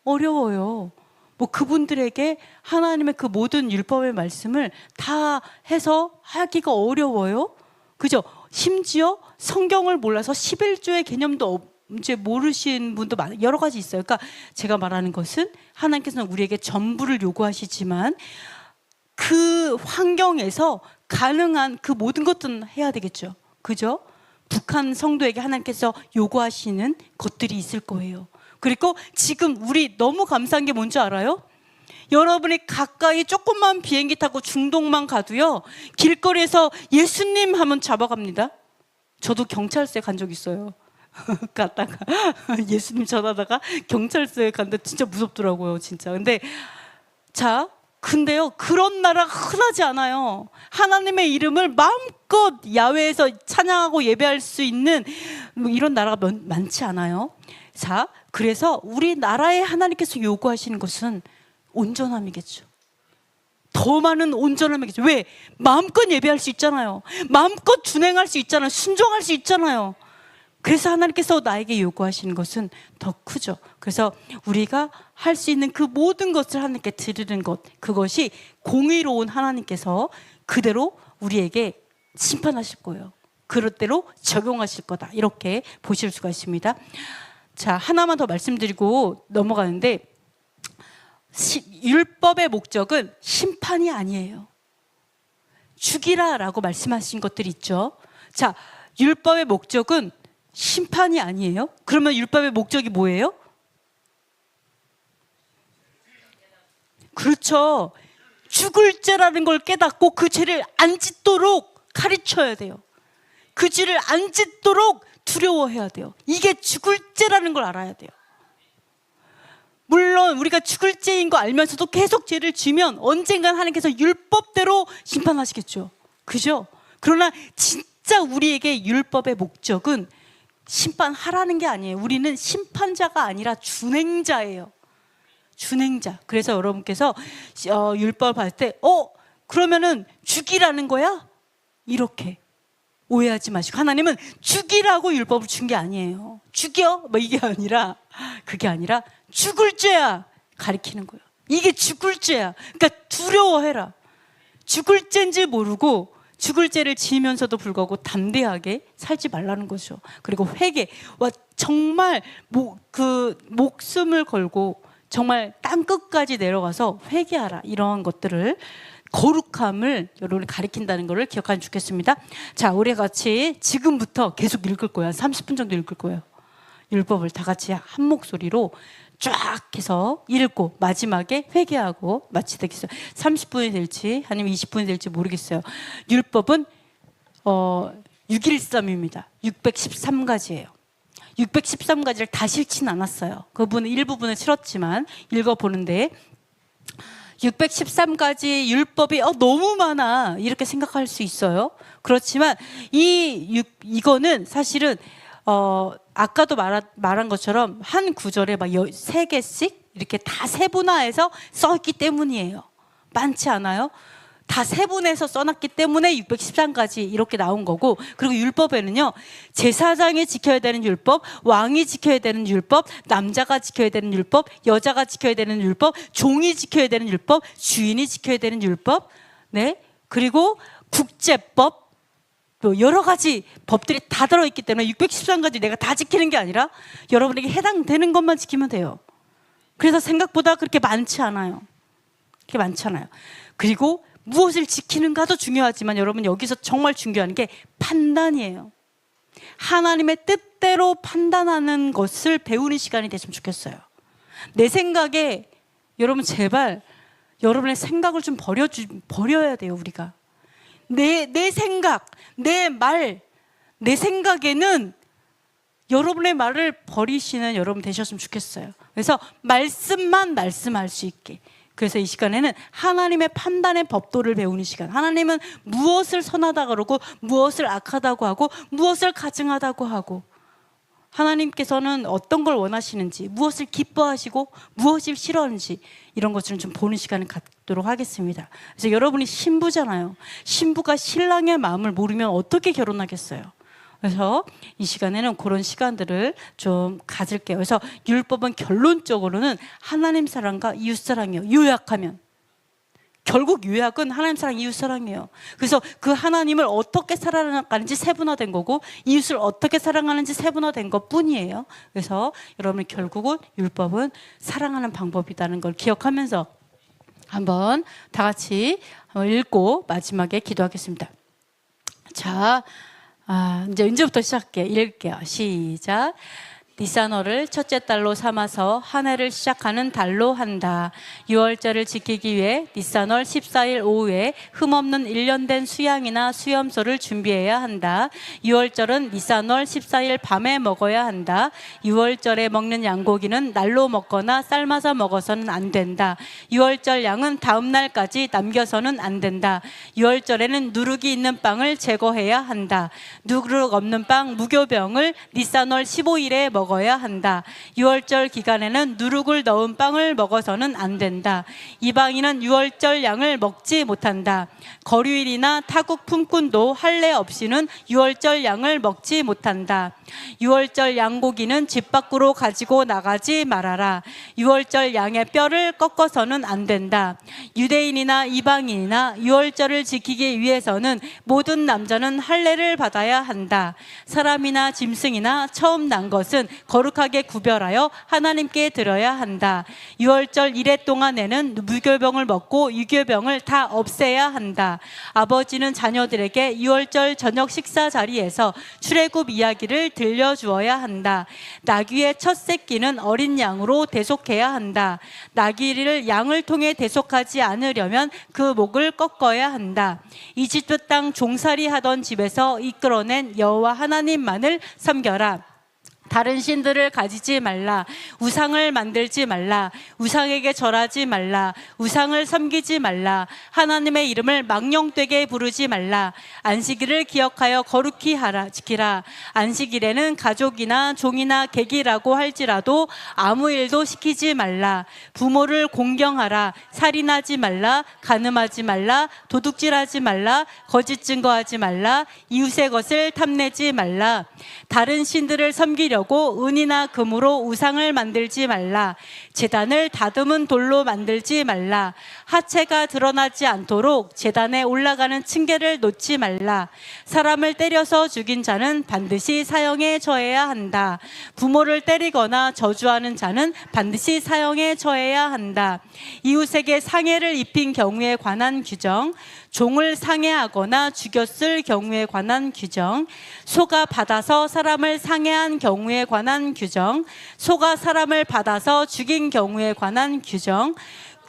어려워요. 뭐 그분들에게 하나님의 그 모든 율법의 말씀을 다 해서 하기가 어려워요. 그죠? 심지어 성경을 몰라서 11조의 개념도 이제 모르신 분도 여러 가지 있어요. 그러니까 제가 말하는 것은 하나님께서는 우리에게 전부를 요구하시지만 그 환경에서 가능한 그 모든 것들은 해야 되겠죠. 그죠? 북한 성도에게 하나님께서 요구하시는 것들이 있을 거예요. 그리고 지금 우리 너무 감사한 게 뭔지 알아요? 여러분이 가까이 조금만 비행기 타고 중동만 가도요, 길거리에서 예수님 하면 잡아갑니다. 저도 경찰서에 간 적 있어요. 갔다가 예수님 전하다가 경찰서에 갔는데 진짜 무섭더라고요, 진짜. 근데요, 그런 나라가 흔하지 않아요. 하나님의 이름을 마음껏 야외에서 찬양하고 예배할 수 있는 이런 나라가 많지 않아요. 자, 그래서 우리나라에 하나님께서 요구하시는 것은 온전함이겠죠. 더 많은 온전함이겠죠. 왜? 마음껏 예배할 수 있잖아요. 마음껏 준행할 수 있잖아요. 순종할 수 있잖아요. 그래서 하나님께서 나에게 요구하시는 것은 더 크죠. 그래서 우리가 할 수 있는 그 모든 것을 하나님께 드리는 것, 그것이 공의로운 하나님께서 그대로 우리에게 심판하실 거예요. 그럴 대로 적용하실 거다, 이렇게 보실 수가 있습니다. 자, 하나만 더 말씀드리고 넘어가는데, 율법의 목적은 심판이 아니에요. 죽이라라고 말씀하신 것들이 있죠. 자, 율법의 목적은 심판이 아니에요. 그러면 율법의 목적이 뭐예요? 그렇죠. 죽을 죄라는 걸 깨닫고 그 죄를 안 짓도록 가르쳐야 돼요. 그 죄를 안 짓도록 두려워해야 돼요. 이게 죽을 죄라는 걸 알아야 돼요. 물론 우리가 죽을 죄인 거 알면서도 계속 죄를 지면 언젠간 하나님께서 율법대로 심판하시겠죠. 그죠? 그러나 진짜 우리에게 율법의 목적은 심판하라는 게 아니에요. 우리는 심판자가 아니라 준행자예요. 준행자. 그래서 여러분께서 율법을 봤을 때 그러면은 죽이라는 거야? 이렇게 오해하지 마시고, 하나님은 죽이라고 율법을 준 게 아니에요. 죽여? 이게 아니라, 그게 아니라 죽을 죄야 가리키는 거예요. 이게 죽을 죄야. 그러니까 두려워해라. 죽을 죄인지 모르고 죽을 죄를 지으면서도 불구하고 담대하게 살지 말라는 거죠. 그리고 회개, 정말 목숨을 걸고 정말 땅끝까지 내려가서 회개하라, 이런 것들을, 거룩함을 여러분이 가리킨다는 것을 기억하면 좋겠습니다. 자, 우리 같이 지금부터 계속 읽을 거예요. 30분 정도 읽을 거예요. 율법을 다 같이 한 목소리로 쫙 해서 읽고 마지막에 회개하고 마치겠어요. 30분이 될지 아니면 20분이 될지 모르겠어요. 율법은 613입니다. 613가지예요. 613가지를 다 싫진 않았어요. 그분은 일부분을 싫었지만 읽어보는데, 613가지 율법이 너무 많아, 이렇게 생각할 수 있어요. 그렇지만 이거는 사실은 아까도 말한 것처럼 한 구절에 막 3개씩 이렇게 다 세분화해서 써있기 때문이에요. 많지 않아요? 다 세분해서 써놨기 때문에 613가지 이렇게 나온 거고, 그리고 율법에는요, 제사장이 지켜야 되는 율법, 왕이 지켜야 되는 율법, 남자가 지켜야 되는 율법, 여자가 지켜야 되는 율법, 종이 지켜야 되는 율법, 주인이 지켜야 되는 율법, 네, 그리고 국제법, 또 여러 가지 법들이 다 들어있기 때문에 613가지 내가 다 지키는 게 아니라 여러분에게 해당되는 것만 지키면 돼요. 그래서 생각보다 그렇게 많지 않아요. 그렇게 많지 않아요. 그리고 무엇을 지키는가도 중요하지만 여러분, 여기서 정말 중요한 게 판단이에요. 하나님의 뜻대로 판단하는 것을 배우는 시간이 됐으면 좋겠어요. 내 생각에 여러분, 제발 여러분의 생각을 좀 버려야 돼요. 우리가 내 생각, 내 말, 내 생각에는 여러분의 말을 버리시는 여러분 되셨으면 좋겠어요. 그래서 말씀만 말씀할 수 있게. 그래서 이 시간에는 하나님의 판단의 법도를 배우는 시간. 하나님은 무엇을 선하다고 그러고 무엇을 악하다고 하고 무엇을 가증하다고 하고, 하나님께서는 어떤 걸 원하시는지, 무엇을 기뻐하시고 무엇을 싫어하는지, 이런 것들을 좀 보는 시간을 갖도록 하겠습니다. 그래서 여러분이 신부잖아요. 신부가 신랑의 마음을 모르면 어떻게 결혼하겠어요? 그래서 이 시간에는 그런 시간들을 좀 가질게요. 그래서 율법은 결론적으로는 하나님 사랑과 이웃 사랑이에요. 요약하면 결국 요약은 하나님 사랑, 이웃 사랑이에요. 그래서 그 하나님을 어떻게 살아가는지 세분화된 거고, 이웃을 어떻게 사랑하는지 세분화된 것 뿐이에요. 그래서 여러분, 결국은 율법은 사랑하는 방법이라는 걸 기억하면서 한번 다 같이 한번 읽고 마지막에 기도하겠습니다. 자, 이제부터 시작할게요. 읽을게요. 시작. 니산월을 첫째 달로 삼아서 한 해를 시작하는 달로 한다. 유월절을 지키기 위해 니산월 14일 오후에 흠없는 1년 된 수양이나 수염소를 준비해야 한다. 유월절은 니산월 14일 밤에 먹어야 한다. 유월절에 먹는 양고기는 날로 먹거나 삶아서 먹어서는 안 된다. 유월절 양은 다음 날까지 남겨서는 안 된다. 유월절에는 누룩이 있는 빵을 제거해야 한다. 누룩 없는 빵 무교병을 니산월 15일에 먹어야 한다. 유월절 기간에는 누룩을 넣은 빵을 먹어서는 안 된다. 이방인은 유월절 양을 먹지 못한다. 거류일이나 타국 품꾼도 할례 없이는 유월절 양을 먹지 못한다. 유월절 양고기는 집 밖으로 가지고 나가지 말아라. 유월절 양의 뼈를 꺾어서는 안 된다. 유대인이나 이방인이나 유월절을 지키기 위해서는 모든 남자는 할례를 받아야 한다. 사람이나 짐승이나 처음 난 것은 거룩하게 구별하여 하나님께 드려야 한다. 유월절 1회 동안에는 무교병을 먹고 유교병을 다 없애야 한다. 아버지는 자녀들에게 유월절 저녁 식사 자리에서 출애굽 이야기를 들려주어야 한다. 나귀의 첫 새끼는 어린 양으로 대속해야 한다. 나귀를 양을 통해 대속하지 않으려면 그 목을 꺾어야 한다. 이집트 땅 종살이 하던 집에서 이끌어낸 여호와 하나님만을 섬겨라. 다른 신들을 가지지 말라. 우상을 만들지 말라. 우상에게 절하지 말라. 우상을 섬기지 말라. 하나님의 이름을 망령되게 부르지 말라. 안식일을 기억하여 거룩히 지키라. 안식일에는 가족이나 종이나 객이라고 할지라도 아무 일도 시키지 말라. 부모를 공경하라. 살인하지 말라. 간음하지 말라. 도둑질하지 말라. 거짓 증거하지 말라. 이웃의 것을 탐내지 말라. 다른 신들을 섬기려 은이나 금으로 우상을 만들지 말라. 제단을 다듬은 돌로 만들지 말라. 하체가 드러나지 않도록 제단에 올라가는 층계를 놓지 말라. 사람을 때려서 죽인 자는 반드시 사형에 처해야 한다. 부모를 때리거나 저주하는 자는 반드시 사형에 처해야 한다. 이웃에게 상해를 입힌 경우에 관한 규정, 종을 상해하거나 죽였을 경우에 관한 규정, 소가 받아서 사람을 상해한 경우에 관한 규정, 소가 사람을 받아서 죽인 경우에 관한 규정,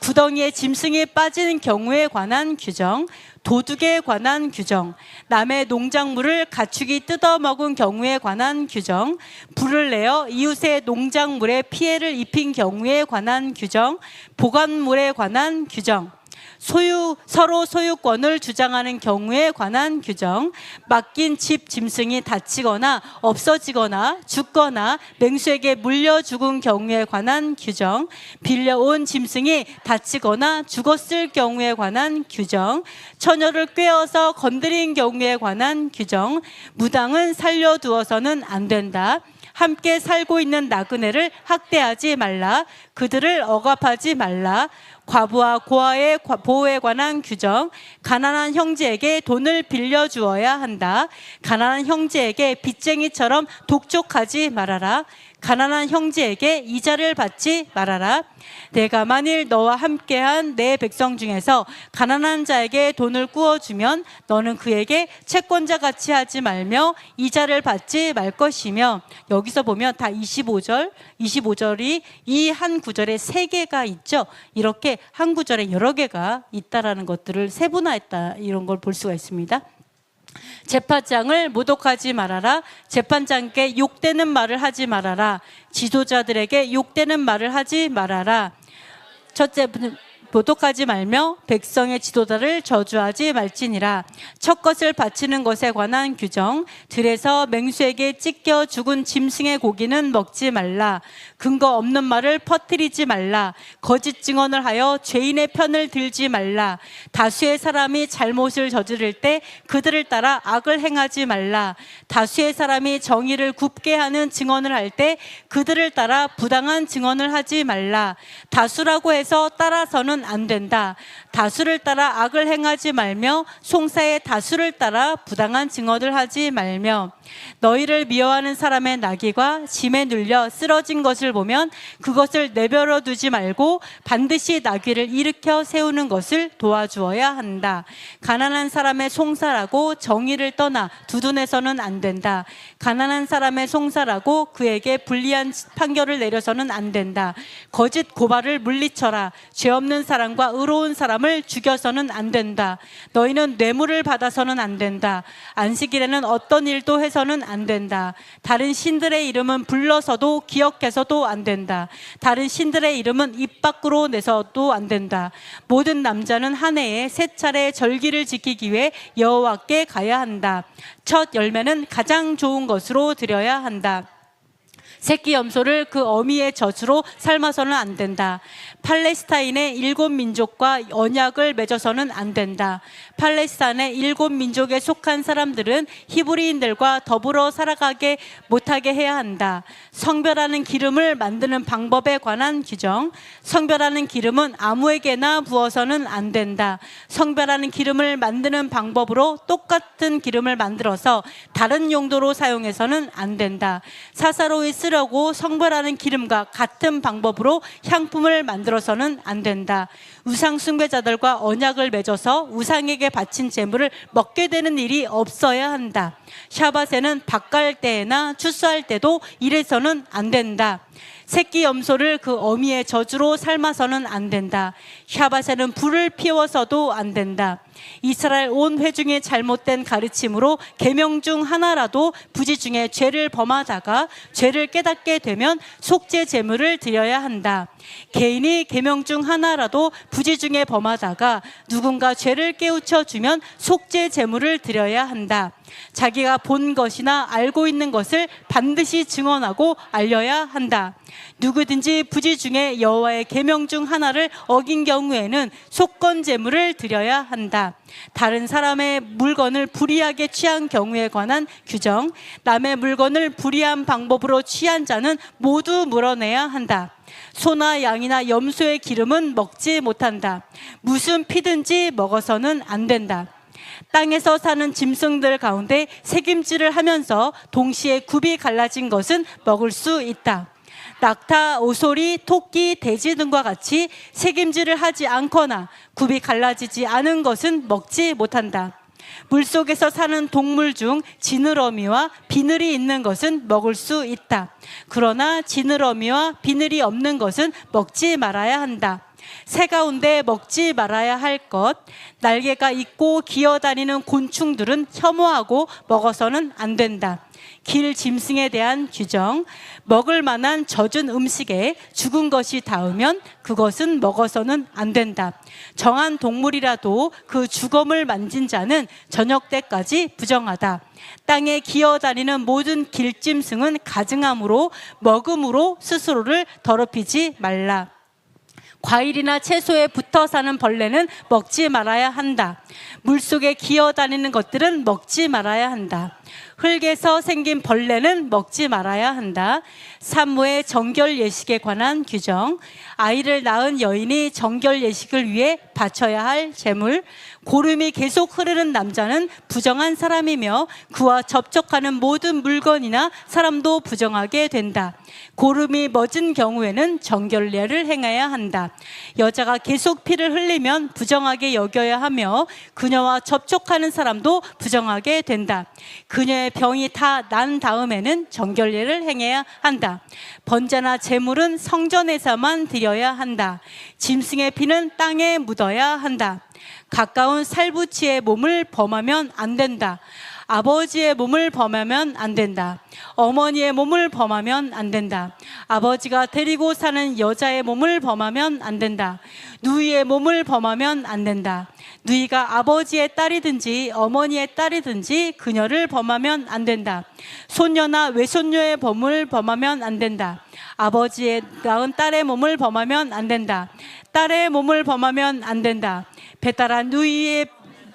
구덩이에 짐승이 빠진 경우에 관한 규정, 도둑에 관한 규정, 남의 농작물을 가축이 뜯어먹은 경우에 관한 규정, 불을 내어 이웃의 농작물에 피해를 입힌 경우에 관한 규정, 보관물에 관한 규정, 서로 소유권을 주장하는 경우에 관한 규정, 맡긴 집 짐승이 다치거나 없어지거나 죽거나 맹수에게 물려 죽은 경우에 관한 규정, 빌려온 짐승이 다치거나 죽었을 경우에 관한 규정, 처녀를 꿰어서 건드린 경우에 관한 규정, 무당은 살려두어서는 안 된다. 함께 살고 있는 나그네를 학대하지 말라. 그들을 억압하지 말라. 과부와 고아의 보호에 관한 규정, 가난한 형제에게 돈을 빌려주어야 한다. 가난한 형제에게 빚쟁이처럼 독촉하지 말아라. 가난한 형제에게 이자를 받지 말아라. 내가 만일 너와 함께한 내 백성 중에서 가난한 자에게 돈을 구워주면 너는 그에게 채권자 같이 하지 말며 이자를 받지 말 것이며. 여기서 보면 다 25절이 이 한 구절에 3개가 있죠. 이렇게 한 구절에 여러 개가 있다라는 것들을 세분화했다, 이런 걸 볼 수가 있습니다. 재판장을 모독하지 말아라. 재판장께 욕되는 말을 하지 말아라. 지도자들에게 욕되는 말을 하지 말아라. 첫째, 모독하지 말며 백성의 지도자를 저주하지 말지니라. 첫 것을 바치는 것에 관한 규정. 들에서 맹수에게 찢겨 죽은 짐승의 고기는 먹지 말라. 근거 없는 말을 퍼뜨리지 말라. 거짓 증언을 하여 죄인의 편을 들지 말라. 다수의 사람이 잘못을 저지를 때 그들을 따라 악을 행하지 말라. 다수의 사람이 정의를 굽게 하는 증언을 할 때 그들을 따라 부당한 증언을 하지 말라. 다수라고 해서 따라서는 안 된다. 다수를 따라 악을 행하지 말며 송사의 다수를 따라 부당한 증언을 하지 말며. 너희를 미워하는 사람의 나귀가 짐에 눌려 쓰러진 것을 보면 그것을 내버려 두지 말고 반드시 나귀를 일으켜 세우는 것을 도와주어야 한다. 가난한 사람의 송사라고 정의를 떠나 두둔해서는 안 된다. 가난한 사람의 송사라고 그에게 불리한 판결을 내려서는 안 된다. 거짓 고발을 물리쳐라. 죄 없는 사람과 의로운 사람을 죽여서는 안 된다. 너희는 뇌물을 받아서는 안 된다. 안식일에는 어떤 일도 해서는 안 된다. 다른 신들의 이름은 불러서도 기억해서도 안 된다. 다른 신들의 이름은 입 밖으로 내서도 안 된다. 모든 남자는 한 해에 3차례 절기를 지키기 위해 여호와께 가야 한다. 첫 열매는 가장 좋은 것으로 드려야 한다. 새끼 염소를 그 어미의 젖으로 삶아서는 안 된다. 팔레스타인의 7 민족과 언약을 맺어서는 안 된다. 팔레스타인의 7 민족에 속한 사람들은 히브리인들과 더불어 살아가게 못하게 해야 한다. 성별하는 기름을 만드는 방법에 관한 규정. 성별하는 기름은 아무에게나 부어서는 안 된다. 성별하는 기름을 만드는 방법으로 똑같은 기름을 만들어서 다른 용도로 사용해서는 안 된다. 사사로이 쓰려고 성별하는 기름과 같은 방법으로 향품을 만들어서는 안 된다. 우상 숭배자들과 언약을 맺어서 우상에게 바친 제물을 먹게 되는 일이 없어야 한다. 샤밧에는 밭갈 때나 추수할 때도 이래서는 안 된다. 새끼 염소를 그 어미의 젖으로 삶아서는 안 된다. 샤밧에는 불을 피워서도 안 된다. 이스라엘 온 회중의 잘못된 가르침으로 계명 중 하나라도 부지 중에 죄를 범하다가 죄를 깨닫게 되면 속죄 제물을 드려야 한다. 개인이 계명 중 하나라도 부지 중에 범하다가 누군가 죄를 깨우쳐 주면 속죄 제물을 드려야 한다. 자기가 본 것이나 알고 있는 것을 반드시 증언하고 알려야 한다. 누구든지 부지 중에 여호와의 계명 중 하나를 어긴 경우에는 속건 제물을 드려야 한다. 다른 사람의 물건을 불이하게 취한 경우에 관한 규정. 남의 물건을 불이한 방법으로 취한 자는 모두 물어내야 한다. 소나 양이나 염소의 기름은 먹지 못한다. 무슨 피든지 먹어서는 안 된다. 땅에서 사는 짐승들 가운데 새김질을 하면서 동시에 굽이 갈라진 것은 먹을 수 있다. 낙타, 오소리, 토끼, 돼지 등과 같이 새김질을 하지 않거나 굽이 갈라지지 않은 것은 먹지 못한다. 물속에서 사는 동물 중 지느러미와 비늘이 있는 것은 먹을 수 있다. 그러나 지느러미와 비늘이 없는 것은 먹지 말아야 한다. 새 가운데 먹지 말아야 할 것. 날개가 있고 기어다니는 곤충들은 혐오하고 먹어서는 안 된다. 길 짐승에 대한 규정. 먹을 만한 젖은 음식에 죽은 것이 닿으면 그것은 먹어서는 안 된다. 정한 동물이라도 그 주검을 만진 자는 저녁 때까지 부정하다. 땅에 기어다니는 모든 길짐승은 가증함으로 먹음으로 스스로를 더럽히지 말라. 과일이나 채소에 붙어 사는 벌레는 먹지 말아야 한다. 물속에 기어다니는 것들은 먹지 말아야 한다. 흙에서 생긴 벌레는 먹지 말아야 한다. 산모의 정결 예식에 관한 규정, 아이를 낳은 여인이 정결 예식을 위해 바쳐야 할 제물, 고름이 계속 흐르는 남자는 부정한 사람이며 그와 접촉하는 모든 물건이나 사람도 부정하게 된다. 고름이 멎은 경우에는 정결례를 행해야 한다. 여자가 계속 피를 흘리면 부정하게 여겨야 하며 그녀와 접촉하는 사람도 부정하게 된다. 그녀의 병이 다 난 다음에는 정결례를 행해야 한다. 번제나 제물은 성전에서만 드려야 한다. 짐승의 피는 땅에 묻어야 한다. 가까운 살부치의 몸을 범하면 안 된다. 아버지의 몸을 범하면 안 된다. 어머니의 몸을 범하면 안 된다. 아버지가 데리고 사는 여자의 몸을 범하면 안 된다. 누이의 몸을 범하면 안 된다. 누이가 아버지의 딸이든지 어머니의 딸이든지 그녀를 범하면 안 된다. 손녀나 외손녀의 몸을 범하면 안 된다. 아버지의 낳은 딸의 몸을 범하면 안 된다. 딸의 몸을 범하면 안 된다. 배달한 누이의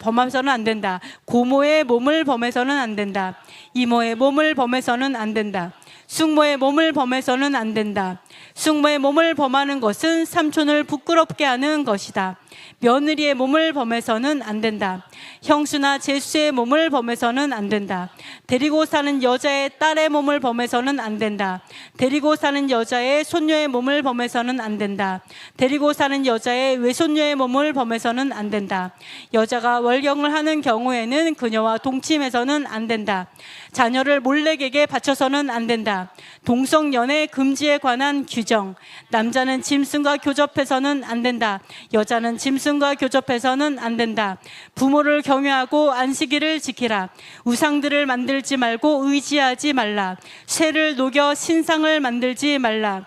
범해서는 안 된다. 고모의 몸을 범해서는 안 된다. 이모의 몸을 범해서는 안 된다. 숙모의 몸을 범해서는 안 된다. 숙모의 몸을 범하는 것은 삼촌을 부끄럽게 하는 것이다. 며느리의 몸을 범해서는 안 된다. 형수나 제수의 몸을 범해서는 안 된다. 데리고 사는 여자의 딸의 몸을 범해서는 안 된다. 데리고 사는 여자의 손녀의 몸을 범해서는 안 된다. 데리고 사는 여자의 외손녀의 몸을 범해서는 안 된다. 여자가 월경을 하는 경우에는 그녀와 동침해서는 안 된다. 자녀를 몰래에게 바쳐서는 안 된다. 동성연애 금지에 관한 규정, 남자는 짐승과 교접해서는 안 된다. 여자는 짐승과 교접해서는 안 된다. 부모를 경외하고 안식일을 지키라. 우상들을 만들지 말고 의지하지 말라. 쇠를 녹여 신상을 만들지 말라.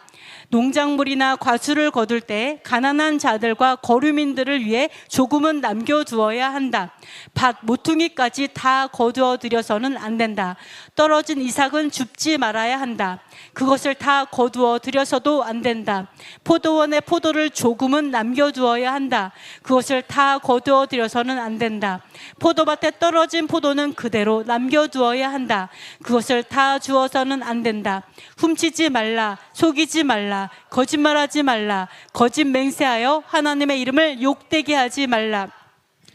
농작물이나 과수를 거둘 때 가난한 자들과 거류민들을 위해 조금은 남겨두어야 한다. 밭 모퉁이까지 다 거두어 들여서는 안 된다. 떨어진 이삭은 줍지 말아야 한다. 그것을 다 거두어 들여서도 안 된다. 포도원의 포도를 조금은 남겨두어야 한다. 그것을 다 거두어 들여서는 안 된다. 포도밭에 떨어진 포도는 그대로 남겨두어야 한다. 그것을 다 주어서는 안 된다. 훔치지 말라. 속이지 말라. 거짓말하지 말라. 거짓 맹세하여 하나님의 이름을 욕되게 하지 말라.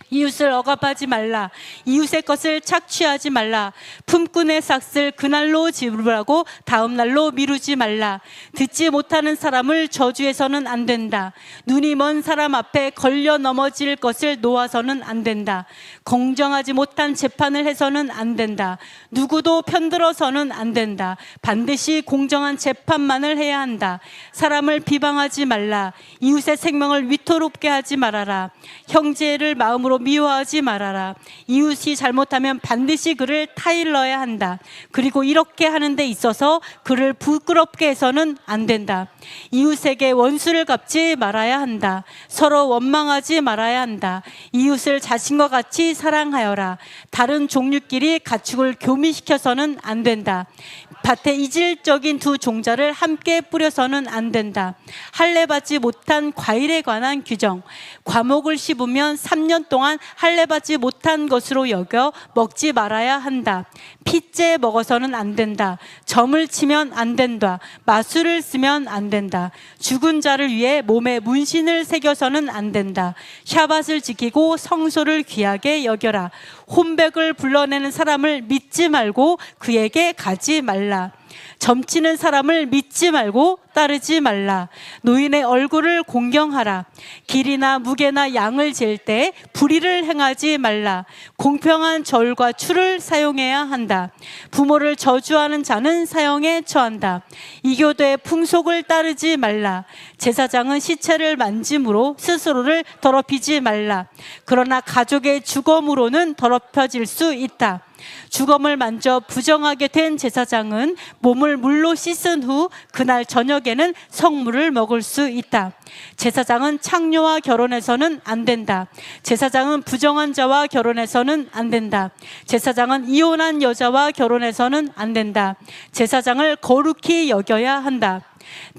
이웃을 억압하지 말라. 이웃의 것을 착취하지 말라. 품꾼의 삭슬 그날로 지불하고 다음 날로 미루지 말라. 듣지 못하는 사람을 저주해서는 안 된다. 눈이 먼 사람 앞에 걸려 넘어질 것을 놓아서는 안 된다. 공정하지 못한 재판을 해서는 안 된다. 누구도 편들어서는 안 된다. 반드시 공정한 재판만을 해야 한다. 사람을 비방하지 말라. 이웃의 생명을 위태롭게 하지 말아라. 형제를 마음으로 미워하지 말아라. 이웃이 잘못하면 반드시 그를 타일러야 한다. 그리고 이렇게 하는 데 있어서 그를 부끄럽게 해서는 안 된다. 이웃에게 원수를 갚지 말아야 한다. 서로 원망하지 말아야 한다. 이웃을 자신과 같이 사랑하여라. 다른 종류끼리 가축을 교미시켜서는 안 된다. 밭에 이질적인 두 종자를 함께 뿌려서는 안 된다. 할례받지 못한 과일에 관한 규정, 과목을 씹으면 3년 동안 할례받지 못한 것으로 여겨 먹지 말아야 한다. 핏째 먹어서는 안 된다. 점을 치면 안 된다. 마술을 쓰면 안 된다. 죽은 자를 위해 몸에 문신을 새겨서는 안 된다. 샤밧을 지키고 성소를 귀하게 여겨라. 혼백을 불러내는 사람을 믿지 말고 그에게 가지 말라. 점치는 사람을 믿지 말고 따르지 말라. 노인의 얼굴을 공경하라. 길이나 무게나 양을 잴 때 불의를 행하지 말라. 공평한 절과 추를 사용해야 한다. 부모를 저주하는 자는 사형에 처한다. 이교도의 풍속을 따르지 말라. 제사장은 시체를 만짐으로 스스로를 더럽히지 말라. 그러나 가족의 주검으로는 더럽혀질 수 있다. 주검을 만져 부정하게 된 제사장은 몸을 물로 씻은 후 그날 저녁에는 성물을 먹을 수 있다. 제사장은 창녀와 결혼해서는 안 된다. 제사장은 부정한 자와 결혼해서는 안 된다. 제사장은 이혼한 여자와 결혼해서는 안 된다. 제사장을 거룩히 여겨야 한다.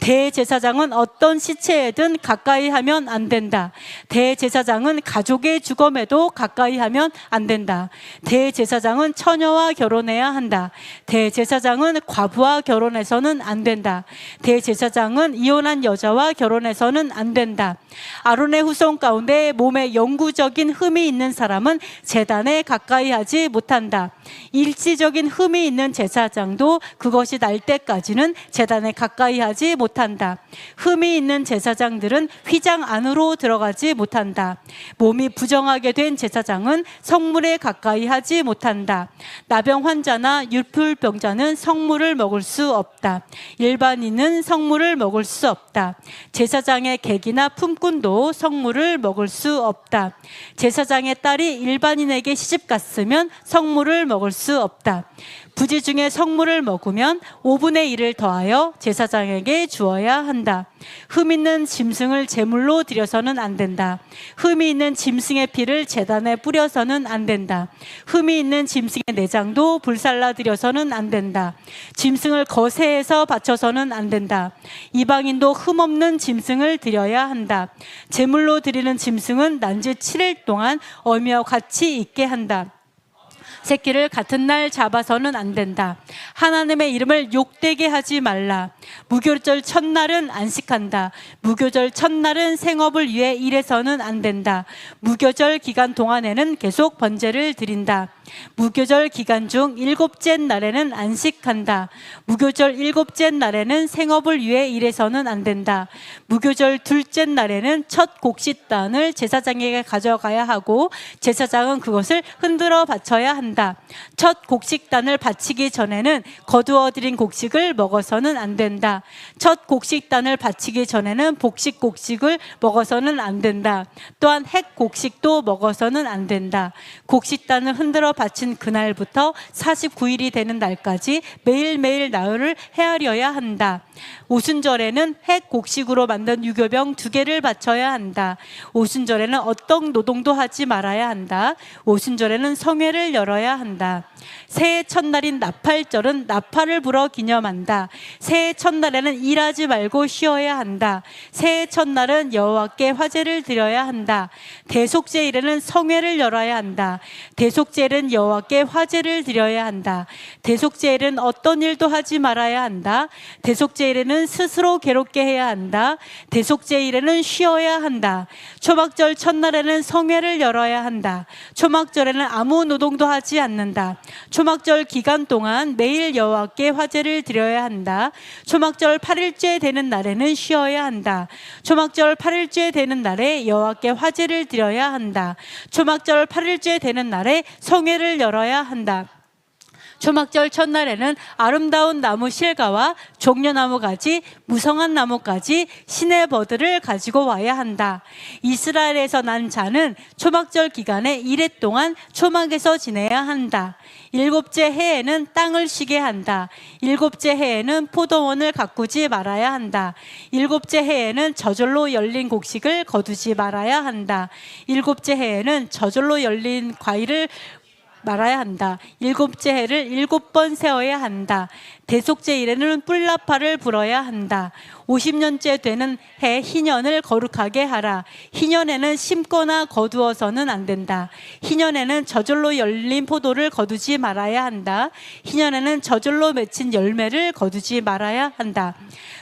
대제사장은 어떤 시체에든 가까이 하면 안 된다. 대제사장은 가족의 주검에도 가까이 하면 안 된다. 대제사장은 처녀와 결혼해야 한다. 대제사장은 과부와 결혼해서는 안 된다. 대제사장은 이혼한 여자와 결혼해서는 안 된다. 아론의 후손 가운데 몸에 영구적인 흠이 있는 사람은 제단에 가까이 하지 못한다. 일시적인 흠이 있는 제사장도 그것이 날 때까지는 제단에 가까이 하지 못한다. 흠이 있는 제사장들은 휘장 안으로 들어가지 못한다. 몸이 부정하게 된 제사장은 성물에 가까이 하지 못한다. 나병 환자나 유풀병자는 성물을 먹을 수 없다. 일반인은 성물을 먹을 수 없다. 제사장의 객이나 품꾼도 성물을 먹을 수 없다. 제사장의 딸이 일반인에게 시집 갔으면 성물을 먹을 수 없다. 부지 중에 성물을 먹으면 5분의 1을 더하여 제사장에게 주어야 한다. 흠 있는 짐승을 제물로 드려서는 안 된다. 흠이 있는 짐승의 피를 제단에 뿌려서는 안 된다. 흠이 있는 짐승의 내장도 불살라 드려서는 안 된다. 짐승을 거세해서 바쳐서는 안 된다. 이방인도 흠 없는 짐승을 드려야 한다. 제물로 드리는 짐승은 난지 7일 동안 어미와 같이 있게 한다. 새끼를 같은 날 잡아서는 안 된다. 하나님의 이름을 욕되게 하지 말라. 무교절 첫날은 안식한다. 무교절 첫날은 생업을 위해 일해서는 안 된다. 무교절 기간 동안에는 계속 번제를 드린다. 무교절 기간 중 7째 날에는 안식한다. 무교절 7째 날에는 생업을 위해 일해서는 안 된다. 무교절 2째 날에는 첫 곡식단을 제사장에게 가져가야 하고 제사장은 그것을 흔들어 바쳐야 한다. 첫 곡식단을 바치기 전에는 거두어들인 곡식을 먹어서는 안 된다. 첫 곡식단을 바치기 전에는 복식 곡식을 먹어서는 안 된다. 또한 핵 곡식도 먹어서는 안 된다. 곡식단을 흔들어 바친 그날부터 49일이 되는 날까지 매일매일 나흘을 헤아려야 한다. 오순절에는 핵 곡식으로 만든 유교병 2개를 바쳐야 한다. 오순절에는 어떤 노동도 하지 말아야 한다. 오순절에는 성회를 열어야 한다. 새해 첫날인 나팔절은 나팔을 불어 기념한다. 새해 첫날에는 일하지 말고 쉬어야 한다. 새해 첫날은 여호와께 화제를 드려야 한다. 대속제일에는 성회를 열어야 한다. 대속제일은 여호와께 화제를 드려야 한다. 대속제일은 어떤 일도 하지 말아야 한다. 대속제일에는 스스로 괴롭게 해야 한다. 대속제일에는 쉬어야 한다. 초막절 첫날에는 성회를 열어야 한다. 초막절에는 아무 노동도 하지 않는다. 초막절 기간 동안 매일 여호와께 화제를 드려야 한다. 초막절 8일째 되는 날에는 쉬어야 한다. 초막절 8일째 되는 날에 여호와께 화제를 드려야 한다. 초막절 8일째 되는 날에 성회를 열어야 한다. 초막절 첫날에는 아름다운 나무 실과와 종려나무 가지, 무성한 나무까지 시내버드를 가지고 와야 한다. 이스라엘에서 난 자는 초막절 기간에 1해 동안 초막에서 지내야 한다. 7째 해에는 땅을 쉬게 한다. 7째 해에는 포도원을 가꾸지 말아야 한다. 7째 해에는 저절로 열린 곡식을 거두지 말아야 한다. 7째 해에는 저절로 열린 과일을 말아야 한다. 7째 해를 7번 세워야 한다. 대속제일에는 뿔나팔을 불어야 한다. 50년째 되는 해 희년을 거룩하게 하라. 희년에는 심거나 거두어서는 안 된다. 희년에는 저절로 열린 포도를 거두지 말아야 한다. 희년에는 저절로 맺힌 열매를 거두지 말아야 한다.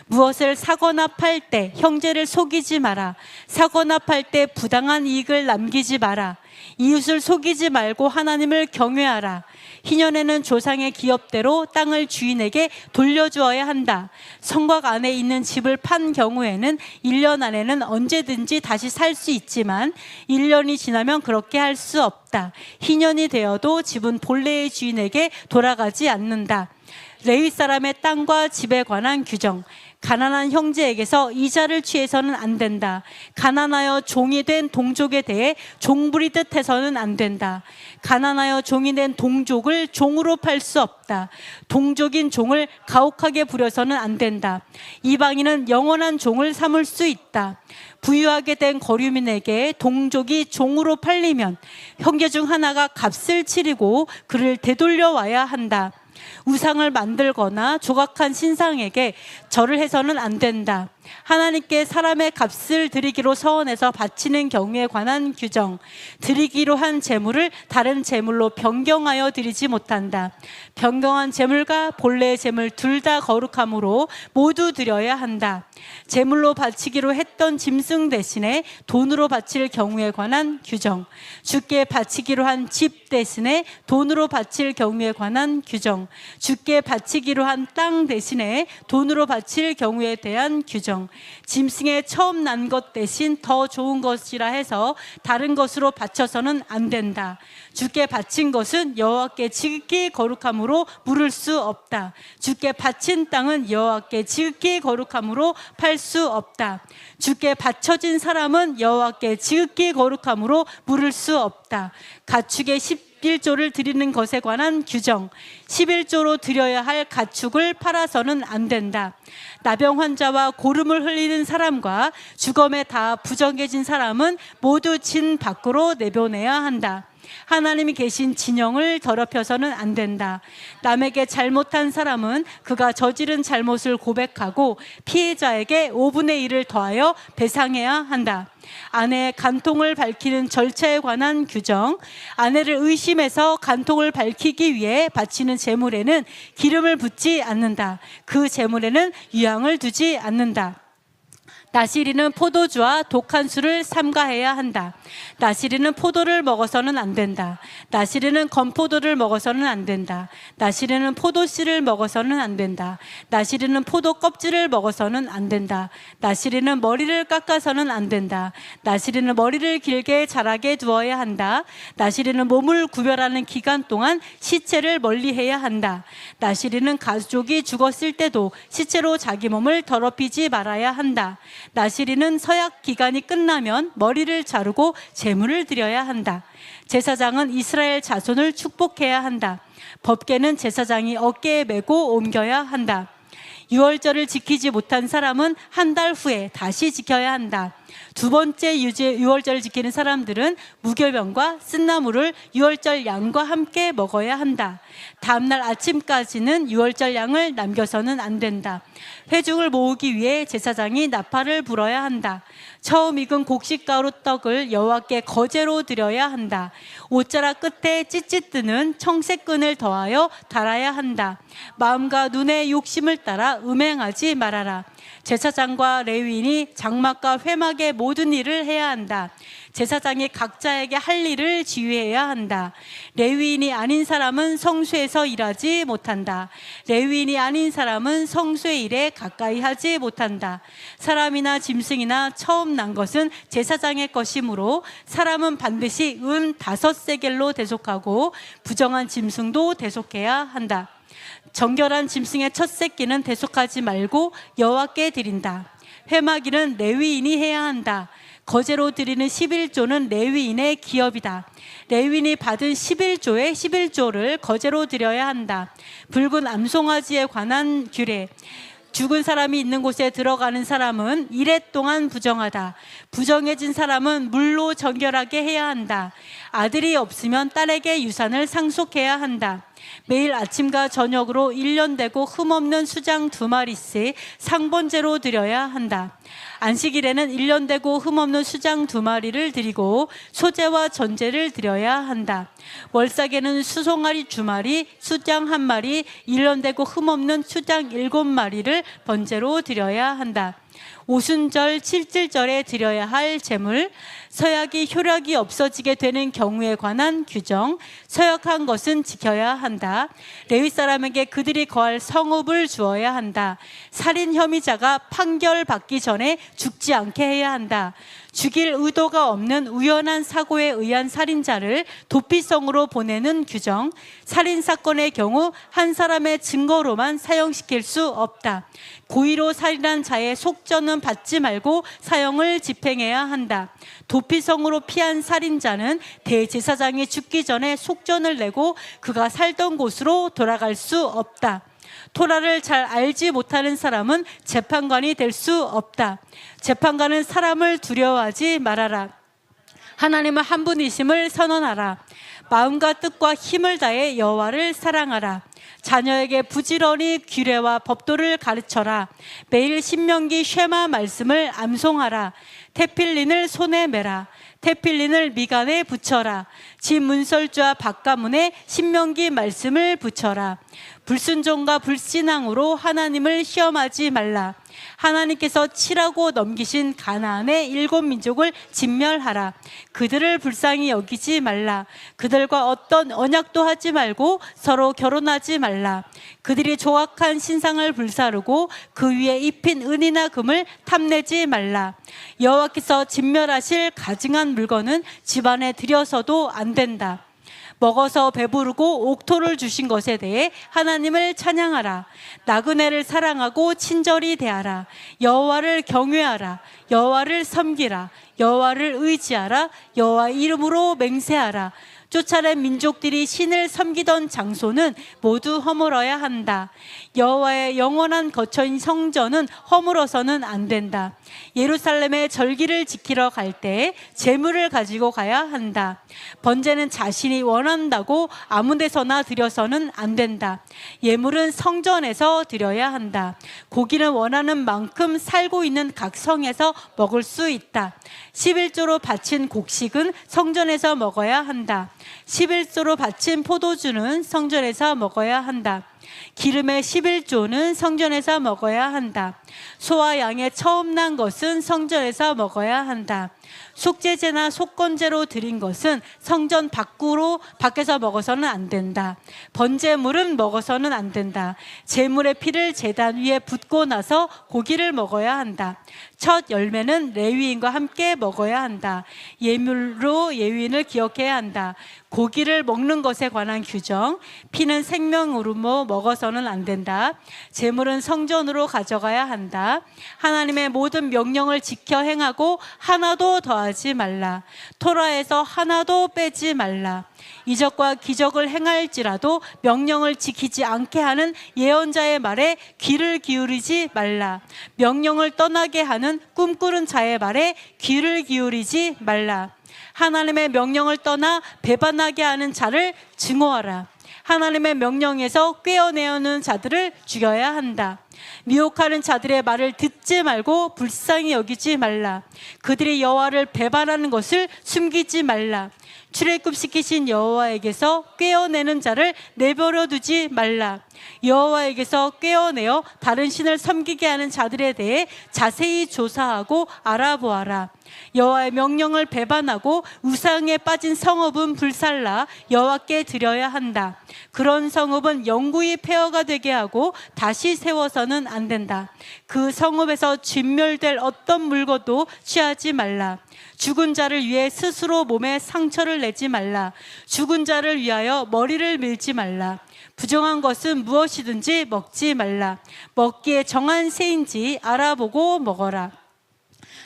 무엇을 사거나 팔 때 형제를 속이지 마라. 사거나 팔 때 부당한 이익을 남기지 마라. 이웃을 속이지 말고 하나님을 경외하라. 희년에는 조상의 기업대로 땅을 주인에게 돌려주어야 한다. 성곽 안에 있는 집을 판 경우에는 1년 안에는 언제든지 다시 살 수 있지만 1년이 지나면 그렇게 할 수 없다. 희년이 되어도 집은 본래의 주인에게 돌아가지 않는다. 레위 사람의 땅과 집에 관한 규정. 가난한 형제에게서 이자를 취해서는 안 된다. 가난하여 종이 된 동족에 대해 종부리듯 해서는 안 된다. 가난하여 종이 된 동족을 종으로 팔 수 없다. 동족인 종을 가혹하게 부려서는 안 된다. 이방인은 영원한 종을 삼을 수 있다. 부유하게 된 거류민에게 동족이 종으로 팔리면 형제 중 하나가 값을 치르고 그를 되돌려 와야 한다. 우상을 만들거나 조각한 신상에게 절을 해서는 안 된다. 하나님께 사람의 값을 드리기로 서원해서 바치는 경우에 관한 규정. 드리기로 한 제물을 다른 제물로 변경하여 드리지 못한다. 변경한 제물과 본래의 제물 둘 다 거룩함으로 모두 드려야 한다. 제물로 바치기로 했던 짐승 대신에 돈으로 바칠 경우에 관한 규정. 주께 바치기로 한 집 대신에 돈으로 바칠 경우에 관한 규정. 주께 바치기로 한 땅 대신에 돈으로 바칠 경우에 대한 규정. 짐승의 처음 난 것 대신 더 좋은 것이라 해서 다른 것으로 바쳐서는 안 된다. 주께 바친 것은 여호와께 지극히 거룩함으로 물을 수 없다. 주께 바친 땅은 여호와께 지극히 거룩함으로 팔 수 없다. 주께 바쳐진 사람은 여호와께 지극히 거룩함으로 물을 수 없다. 가축의 11조를 드리는 것에 관한 규정. 11조로 드려야 할 가축을 팔아서는 안 된다. 나병 환자와 고름을 흘리는 사람과 주검에 다 부정해진 사람은 모두 진 밖으로 내보내야 한다. 하나님이 계신 진영을 더럽혀서는 안 된다. 남에게 잘못한 사람은 그가 저지른 잘못을 고백하고 피해자에게 5분의 1을 더하여 배상해야 한다. 아내의 간통을 밝히는 절차에 관한 규정. 아내를 의심해서 간통을 밝히기 위해 바치는 제물에는 기름을 붓지 않는다. 그 제물에는 유향을 두지 않는다. 나시리는 포도주와 독한 술을 삼가해야 한다. 나시리는 포도를 먹어서는 안 된다. 나시리는 건포도를 먹어서는 안 된다. 나시리는 포도씨를 먹어서는 안 된다. 나시리는 포도 껍질을 먹어서는 안 된다. 나시리는 머리를 깎아서는 안 된다. 나시리는 머리를 길게 자라게 두어야 한다. 나시리는 몸을 구별하는 기간 동안 시체를 멀리해야 한다. 나시리는 가족이 죽었을 때도 시체로 자기 몸을 더럽히지 말아야 한다. 나시리는 서약 기간이 끝나면 머리를 자르고 제물을 드려야 한다. 제사장은 이스라엘 자손을 축복해야 한다. 법궤는 제사장이 어깨에 메고 옮겨야 한다. 유월절을 지키지 못한 사람은 한 달 후에 다시 지켜야 한다. 두 번째 유월절을 지키는 사람들은 무교병과 쓴나물을 유월절 양과 함께 먹어야 한다. 다음날 아침까지는 유월절 양을 남겨서는 안 된다. 회중을 모으기 위해 제사장이 나팔을 불어야 한다. 처음 익은 곡식가루 떡을 여호와께 거제로 드려야 한다. 옷자락 끝에 찢찢 뜨는 청색끈을 더하여 달아야 한다. 마음과 눈의 욕심을 따라 음행하지 말아라. 제사장과 레위인이 장막과 회막의 모든 일을 해야 한다. 제사장이 각자에게 할 일을 지휘해야 한다. 레위인이 아닌 사람은 성소에서 일하지 못한다. 레위인이 아닌 사람은 성소의 일에 가까이 하지 못한다. 사람이나 짐승이나 처음 난 것은 제사장의 것이므로 사람은 반드시 은 5세겔로 대속하고 부정한 짐승도 대속해야 한다. 정결한 짐승의 첫 새끼는 대속하지 말고 여호와께 드린다. 회막일은 레위인이 해야 한다. 거제로 드리는 11조는 레위인의 기업이다. 레위인이 받은 11조의 11조를 거제로 드려야 한다. 붉은 암송아지에 관한 규례. 죽은 사람이 있는 곳에 들어가는 사람은 이래 동안 부정하다. 부정해진 사람은 물로 정결하게 해야 한다. 아들이 없으면 딸에게 유산을 상속해야 한다. 매일 아침과 저녁으로 1년 되고 흠없는 수장 2마리씩 상번제로 드려야 한다. 안식일에는 1년 되고 흠없는 수장 2마리를 드리고 소제와 전제를 드려야 한다. 월삭에는 수송아리 2마리, 수장 1마리, 1년 되고 흠없는 수장 7마리를 번제로 드려야 한다. 오순절, 칠칠절에 드려야 할 제물, 서약이 효력이 없어지게 되는 경우에 관한 규정, 서약한 것은 지켜야 한다. 레위 사람에게 그들이 거할 성읍을 주어야 한다. 살인 혐의자가 판결받기 전에 죽지 않게 해야 한다. 죽일 의도가 없는 우연한 사고에 의한 살인자를 도피성으로 보내는 규정, 살인사건의 경우 한 사람의 증거로만 사형시킬 수 없다. 고의로 살인한 자의 속전은 받지 말고 사형을 집행해야 한다. 도피성으로 피한 살인자는 대제사장이 죽기 전에 속전을 내고 그가 살던 곳으로 돌아갈 수 없다. 토라를 잘 알지 못하는 사람은 재판관이 될 수 없다. 재판관은 사람을 두려워하지 말아라. 하나님은 한 분이심을 선언하라. 마음과 뜻과 힘을 다해 여호와를 사랑하라. 자녀에게 부지런히 규례와 법도를 가르쳐라. 매일 신명기 쉐마 말씀을 암송하라. 테필린을 손에 매라. 테필린을 미간에 붙여라. 집 문설주와 바깥문에 신명기 말씀을 붙여라. 불순종과 불신앙으로 하나님을 시험하지 말라. 하나님께서 치라고 넘기신 가나안의 7민족을 진멸하라. 그들을 불쌍히 여기지 말라. 그들과 어떤 언약도 하지 말고 서로 결혼하지 말라. 그들이 조악한 신상을 불사르고 그 위에 입힌 은이나 금을 탐내지 말라. 여호와께서 진멸하실 가증한 물건은 집안에 들여서도 안 된다. 먹어서 배부르고 옥토를 주신 것에 대해 하나님을 찬양하라. 나그네를 사랑하고 친절히 대하라. 여호와를 경외하라. 여호와를 섬기라. 여호와를 의지하라. 여호와 이름으로 맹세하라. 쫓아낸 민족들이 신을 섬기던 장소는 모두 허물어야 한다. 여호와의 영원한 거처인 성전은 허물어서는 안 된다. 예루살렘의 절기를 지키러 갈 때 제물을 가지고 가야 한다. 번제는 자신이 원한다고 아무 데서나 드려서는 안 된다. 예물은 성전에서 드려야 한다. 고기는 원하는 만큼 살고 있는 각 성에서 먹을 수 있다. 11조로 바친 곡식은 성전에서 먹어야 한다. 11조로 바친 포도주는 성전에서 먹어야 한다. 기름의 11조는 성전에서 먹어야 한다. 소와 양의 처음 난 것은 성전에서 먹어야 한다. 속죄제나 속건제로 드린 것은 성전 밖에서 먹어서는 안 된다. 번제물은 먹어서는 안 된다. 제물의 피를 제단 위에 붓고 나서 고기를 먹어야 한다. 첫 열매는 레위인과 함께 먹어야 한다. 예물로 예위인을 기억해야 한다. 고기를 먹는 것에 관한 규정, 피는 생명으로 먹어서는 안 된다. 제물은 성전으로 가져가야 한다. 하나님의 모든 명령을 지켜 행하고 하나도 더하지 말라. 토라에서 하나도 빼지 말라. 이적과 기적을 행할지라도 명령을 지키지 않게 하는 예언자의 말에 귀를 기울이지 말라. 명령을 떠나게 하는 꿈꾸는 자의 말에 귀를 기울이지 말라. 하나님의 명령을 떠나 배반하게 하는 자를 증오하라. 하나님의 명령에서 꿰어내려는 자들을 죽여야 한다. 미혹하는 자들의 말을 듣지 말고 불쌍히 여기지 말라. 그들이 여호와를 배반하는 것을 숨기지 말라. 출애굽시키신 여호와에게서 꿰어내는 자를 내버려 두지 말라. 여호와에게서 꿰어내어 다른 신을 섬기게 하는 자들에 대해 자세히 조사하고 알아보아라. 여호와의 명령을 배반하고 우상에 빠진 성읍은 불살라 여호와께 드려야 한다. 그런 성읍은 영구히 폐허가 되게 하고 다시 세워서는 안 된다. 그 성읍에서 진멸될 어떤 물건도 취하지 말라. 죽은 자를 위해 스스로 몸에 상처를 내지 말라. 죽은 자를 위하여 머리를 밀지 말라. 부정한 것은 무엇이든지 먹지 말라. 먹기에 정한 새인지 알아보고 먹어라.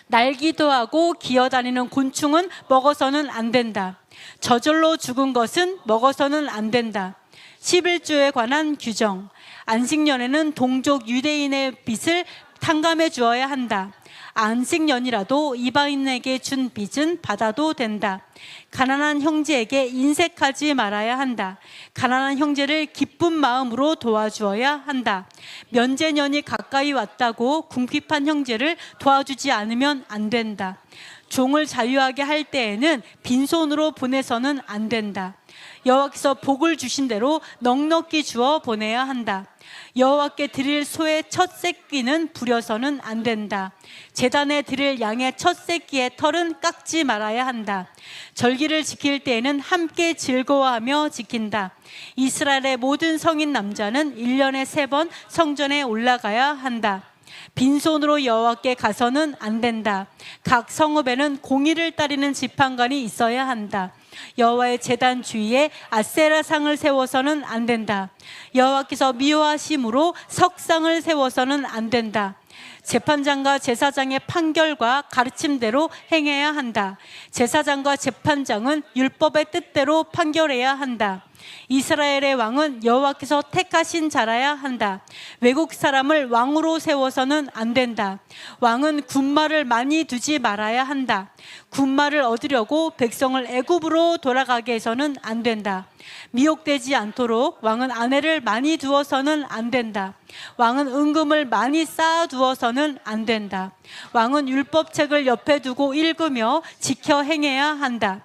날기도 하고 기어다니는 곤충은 먹어서는 안 된다. 저절로 죽은 것은 먹어서는 안 된다. 11조에 관한 규정. 안식년에는 동족 유대인의 빚을 탕감해 주어야 한다. 안식년이라도 이방인에게 준 빚은 받아도 된다. 가난한 형제에게 인색하지 말아야 한다. 가난한 형제를 기쁜 마음으로 도와주어야 한다. 면제년이 가까이 왔다고 궁핍한 형제를 도와주지 않으면 안 된다. 종을 자유하게 할 때에는 빈손으로 보내서는 안 된다. 여호와께서 복을 주신 대로 넉넉히 주어 보내야 한다. 여호와께 드릴 소의 첫 새끼는 부려서는 안 된다. 제단에 드릴 양의 첫 새끼의 털은 깎지 말아야 한다. 절기를 지킬 때에는 함께 즐거워하며 지킨다. 이스라엘의 모든 성인 남자는 1년에 3번 성전에 올라가야 한다. 빈손으로 여호와께 가서는 안 된다. 각 성읍에는 공의를 따르는 지판관이 있어야 한다. 여호와의 제단 주위에 아세라상을 세워서는 안 된다. 여호와께서 미워하심으로 석상을 세워서는 안 된다. 재판장과 제사장의 판결과 가르침대로 행해야 한다. 제사장과 재판장은 율법의 뜻대로 판결해야 한다. 이스라엘의 왕은 여호와께서 택하신 자라야 한다. 외국 사람을 왕으로 세워서는 안 된다. 왕은 군마를 많이 두지 말아야 한다. 군마를 얻으려고 백성을 애굽으로 돌아가게 해서는 안 된다. 미혹되지 않도록 왕은 아내를 많이 두어서는 안 된다. 왕은 은금을 많이 쌓아 두어서는 안 된다. 왕은 율법책을 옆에 두고 읽으며 지켜 행해야 한다.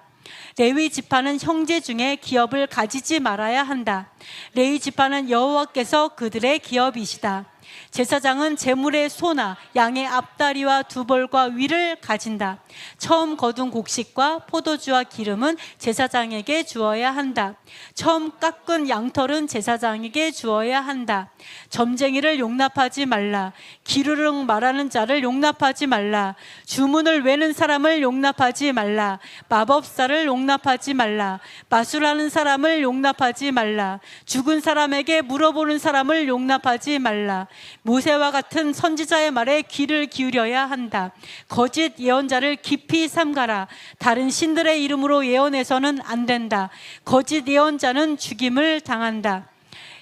레위 지파는 형제 중에 기업을 가지지 말아야 한다. 레위 지파는 여호와께서 그들의 기업이시다. 제사장은 제물의 소나 양의 앞다리와 두 볼과 위를 가진다. 처음 거둔 곡식과 포도주와 기름은 제사장에게 주어야 한다. 처음 깎은 양털은 제사장에게 주어야 한다. 점쟁이를 용납하지 말라. 기르릉 말하는 자를 용납하지 말라. 주문을 외는 사람을 용납하지 말라. 마법사를 용납하지 말라. 마술하는 사람을 용납하지 말라. 죽은 사람에게 물어보는 사람을 용납하지 말라. 모세와 같은 선지자의 말에 귀를 기울여야 한다. 거짓 예언자를 깊이 삼가라. 다른 신들의 이름으로 예언해서는 안 된다. 거짓 예언자는 죽임을 당한다.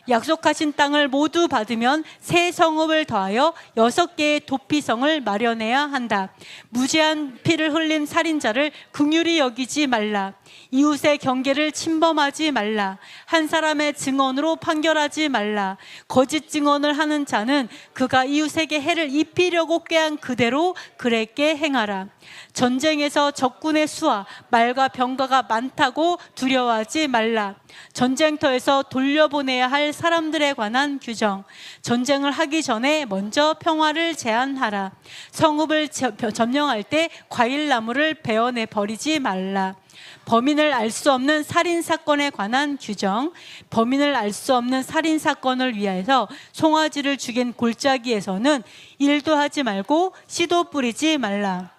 약속하신 땅을 모두 받으면 새 성읍을 더하여 6개의 도피성을 마련해야 한다. 무죄한 피를 흘린 살인자를 긍휼히 여기지 말라. 이웃의 경계를 침범하지 말라. 한 사람의 증언으로 판결하지 말라. 거짓 증언을 하는 자는 그가 이웃에게 해를 입히려고 꾀한 그대로 그에게 행하라. 전쟁에서 적군의 수와 말과 병거가 많다고 두려워하지 말라. 전쟁터에서 돌려보내야 할 사람들에 관한 규정. 전쟁을 하기 전에 먼저 평화를 제안하라. 성읍을 점령할 때 과일나무를 베어내 버리지 말라. 범인을 알 수 없는 살인사건에 관한 규정. 범인을 알 수 없는 살인사건을 위해서 송아지를 죽인 골짜기에서는 일도 하지 말고 씨도 뿌리지 말라.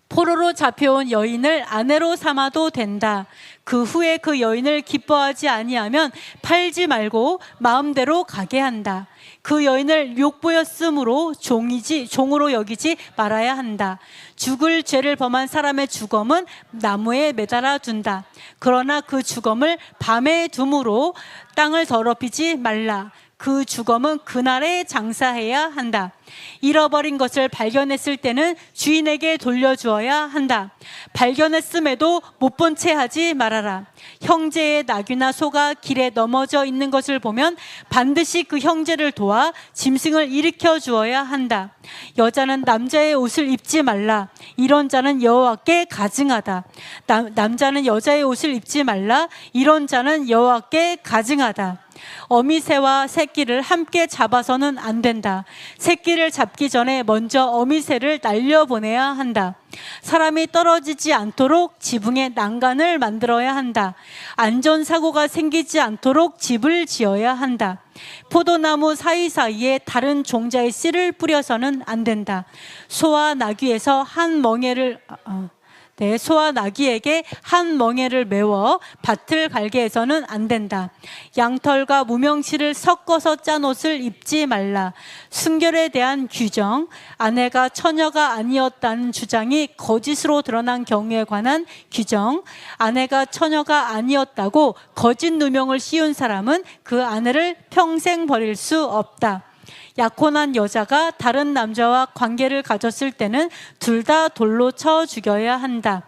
포로로 잡혀온 여인을 아내로 삼아도 된다. 그 후에 그 여인을 기뻐하지 아니하면 팔지 말고 마음대로 가게 한다. 그 여인을 욕보였으므로 종으로 여기지 말아야 한다. 죽을 죄를 범한 사람의 주검은 나무에 매달아 둔다. 그러나 그 주검을 밤에 둠으로 땅을 더럽히지 말라. 그 주검은 그날에 장사해야 한다. 잃어버린 것을 발견했을 때는 주인에게 돌려주어야 한다. 발견했음에도 못 본 채 하지 말아라. 형제의 나귀나 소가 길에 넘어져 있는 것을 보면 반드시 그 형제를 도와 짐승을 일으켜 주어야 한다. 여자는 남자의 옷을 입지 말라. 이런 자는 여호와께 가증하다. 남자는 여자의 옷을 입지 말라. 이런 자는 여호와께 가증하다. 어미새와 새끼를 함께 잡아서는 안 된다. 새끼를 잡기 전에 먼저 어미새를 날려보내야 한다. 사람이 떨어지지 않도록 지붕에 난간을 만들어야 한다. 안전사고가 생기지 않도록 집을 지어야 한다. 포도나무 사이사이에 다른 종자의 씨를 뿌려서는 안 된다. 소와 나귀에서 한 멍에를 소와 나귀에게 한 멍에를 메워 밭을 갈게 해서는 안 된다. 양털과 무명실을 섞어서 짠 옷을 입지 말라. 순결에 대한 규정. 아내가 처녀가 아니었다는 주장이 거짓으로 드러난 경우에 관한 규정. 아내가 처녀가 아니었다고 거짓 누명을 씌운 사람은 그 아내를 평생 버릴 수 없다. 약혼한 여자가 다른 남자와 관계를 가졌을 때는 둘 다 돌로 쳐 죽여야 한다.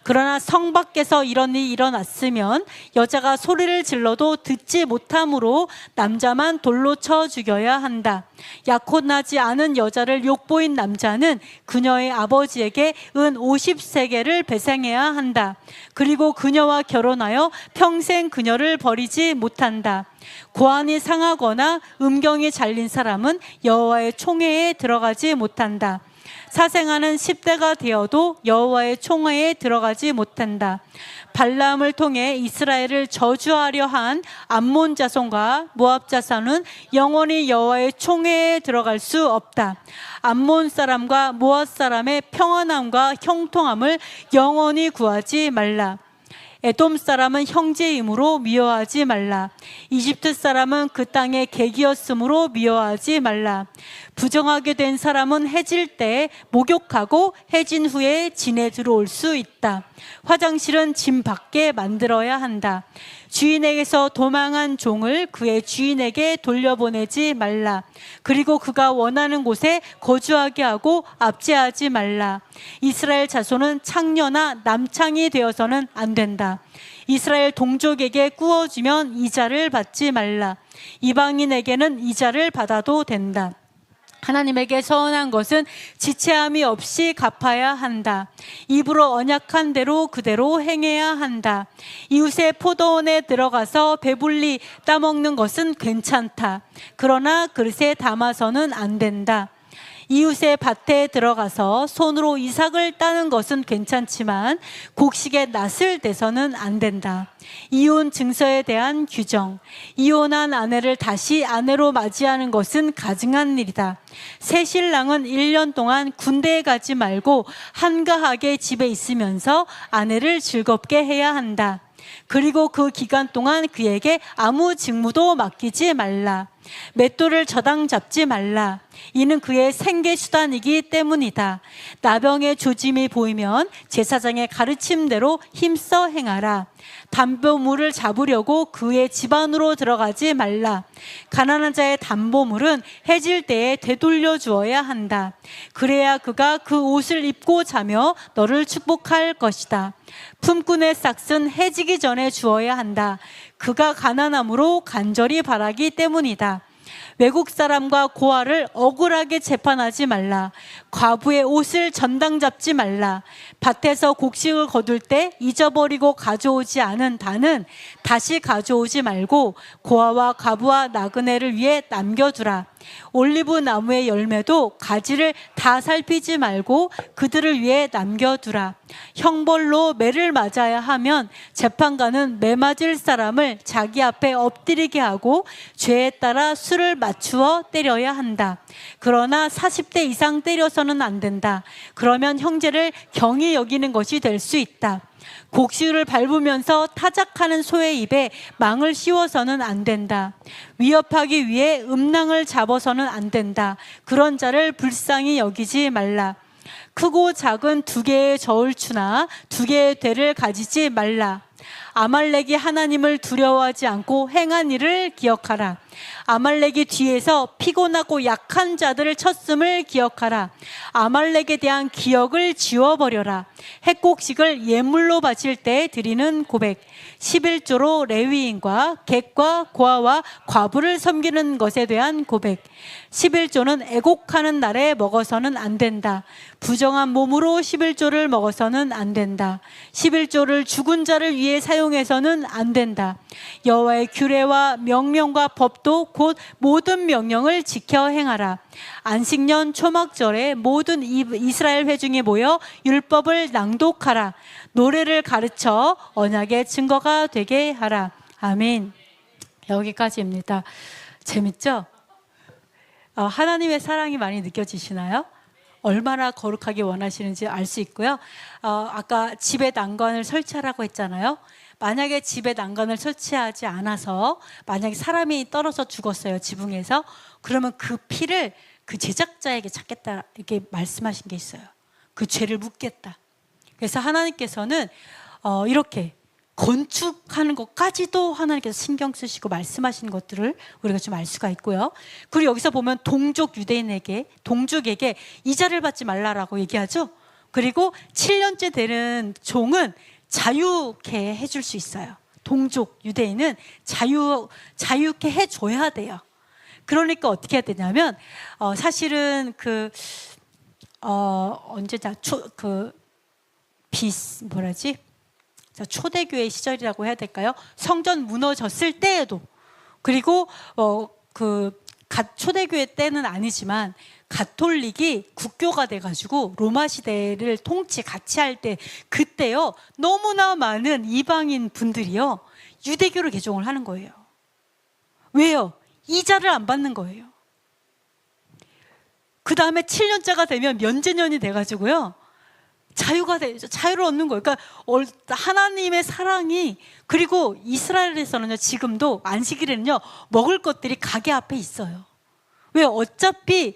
그러나 성 밖에서 이런 일이 일어났으면 여자가 소리를 질러도 듣지 못하므로 남자만 돌로 쳐 죽여야 한다. 약혼하지 않은 여자를 욕보인 남자는 그녀의 아버지에게 은 50세겔을 배상해야 한다. 그리고 그녀와 결혼하여 평생 그녀를 버리지 못한다. 고환이 상하거나 음경이 잘린 사람은 여호와의 총회에 들어가지 못한다. 사생아는 10대가 되어도 여호와의 총회에 들어가지 못한다. 발람을 통해 이스라엘을 저주하려 한 암몬 자손과 모압 자손은 영원히 여호와의 총회에 들어갈 수 없다. 암몬 사람과 모압 사람의 평안함과 형통함을 영원히 구하지 말라. 에돔 사람은 형제이므로 미워하지 말라. 이집트 사람은 그 땅의 객이었으므로 미워하지 말라. 부정하게 된 사람은 해질 때 목욕하고 해진 후에 진에 들어올 수 있다. 화장실은 진 밖에 만들어야 한다. 주인에게서 도망한 종을 그의 주인에게 돌려보내지 말라. 그리고 그가 원하는 곳에 거주하게 하고 압제하지 말라. 이스라엘 자손은 창녀나 남창이 되어서는 안 된다. 이스라엘 동족에게 꾸어주면 이자를 받지 말라. 이방인에게는 이자를 받아도 된다. 하나님에게 서운한 것은 지체함이 없이 갚아야 한다. 입으로 언약한 대로 그대로 행해야 한다. 이웃의 포도원에 들어가서 배불리 따먹는 것은 괜찮다. 그러나 그릇에 담아서는 안 된다. 이웃의 밭에 들어가서 손으로 이삭을 따는 것은 괜찮지만 곡식에 낫을 대서는 안 된다. 이혼 증서에 대한 규정. 이혼한 아내를 다시 아내로 맞이하는 것은 가증한 일이다. 새 신랑은 1년 동안 군대에 가지 말고 한가하게 집에 있으면서 아내를 즐겁게 해야 한다. 그리고 그 기간 동안 그에게 아무 직무도 맡기지 말라. 맷돌을 저당 잡지 말라. 이는 그의 생계 수단이기 때문이다. 나병의 조짐이 보이면 제사장의 가르침대로 힘써 행하라. 담보물을 잡으려고 그의 집 안으로 들어가지 말라. 가난한 자의 담보물은 해질 때에 되돌려 주어야 한다. 그래야 그가 그 옷을 입고 자며 너를 축복할 것이다. 품꾼의 싹은 해지기 전에 주어야 한다. 그가 가난함으로 간절히 바라기 때문이다. 외국 사람과 고아를 억울하게 재판하지 말라. 과부의 옷을 전당 잡지 말라. 밭에서 곡식을 거둘 때 잊어버리고 가져오지 않은 단은 다시 가져오지 말고 고아와 과부와 나그네를 위해 남겨두라. 올리브 나무의 열매도 가지를 다 살피지 말고 그들을 위해 남겨두라. 형벌로 매를 맞아야 하면 재판관은 매 맞을 사람을 자기 앞에 엎드리게 하고 죄에 따라 수를 맞추어 때려야 한다. 그러나 40대 이상 때려서는 안 된다. 그러면 형제를 경히 여기는 것이 될 수 있다. 곡식을 밟으면서 타작하는 소의 입에 망을 씌워서는 안 된다. 위협하기 위해 음낭을 잡아서는 안 된다. 그런 자를 불쌍히 여기지 말라. 크고 작은 2개의 저울추나 2개의 대를 가지지 말라. 아말렉이 하나님을 두려워하지 않고 행한 일을 기억하라. 아말렉이 뒤에서 피곤하고 약한 자들을 쳤음을 기억하라. 아말렉에 대한 기억을 지워버려라. 핵곡식을 예물로 바칠 때 드리는 고백. 11조로 레위인과 객과 고아와 과부를 섬기는 것에 대한 고백. 11조는 애곡하는 날에 먹어서는 안 된다. 부정한 몸으로 11조를 먹어서는 안 된다. 11조를 죽은 자를 위해 사용해서는 안 된다. 여호와의 규례와 명령과 법도 곧 모든 명령을 지켜 행하라. 안식년 초막절에 모든 이스라엘 회중이 모여 율법을 낭독하라. 노래를 가르쳐 언약의 증거가 되게 하라. 아멘. 여기까지입니다. 재밌죠? 하나님의 사랑이 많이 느껴지시나요? 얼마나 거룩하게 원하시는지 알 수 있고요. 아까 집에 난관을 설치하라고 했잖아요. 만약에 집에 난간을 설치하지 않아서 만약에 사람이 떨어져 죽었어요, 지붕에서. 그러면 그 피를 그 제작자에게 찾겠다 이렇게 말씀하신 게 있어요. 그 죄를 묻겠다. 그래서 하나님께서는 이렇게 건축하는 것까지도 하나님께서 신경 쓰시고 말씀하시는 것들을 우리가 좀 알 수가 있고요. 그리고 여기서 보면 동족 유대인에게, 동족에게 이자를 받지 말라라고 얘기하죠. 그리고 7년째 되는 종은 자유케 해줄 수 있어요. 동족 유대인은 자유케 해줘야 돼요. 그러니까 어떻게 해야 되냐면 사실은 언제냐 초대교회 시절이라고 해야 될까요? 성전 무너졌을 때에도, 그리고 초대교회 때는 아니지만 가톨릭이 국교가 돼가지고 로마 시대를 같이 할 때, 그때요 너무나 많은 이방인 분들이요 유대교를 개종을 하는 거예요. 왜요? 이자를 안 받는 거예요. 그 다음에 7년째가 되면 면제년이 돼가지고요 자유를 얻는 거예요. 그러니까 하나님의 사랑이, 그리고 이스라엘에서는요 지금도 안식일에는요 먹을 것들이 가게 앞에 있어요. 왜? 어차피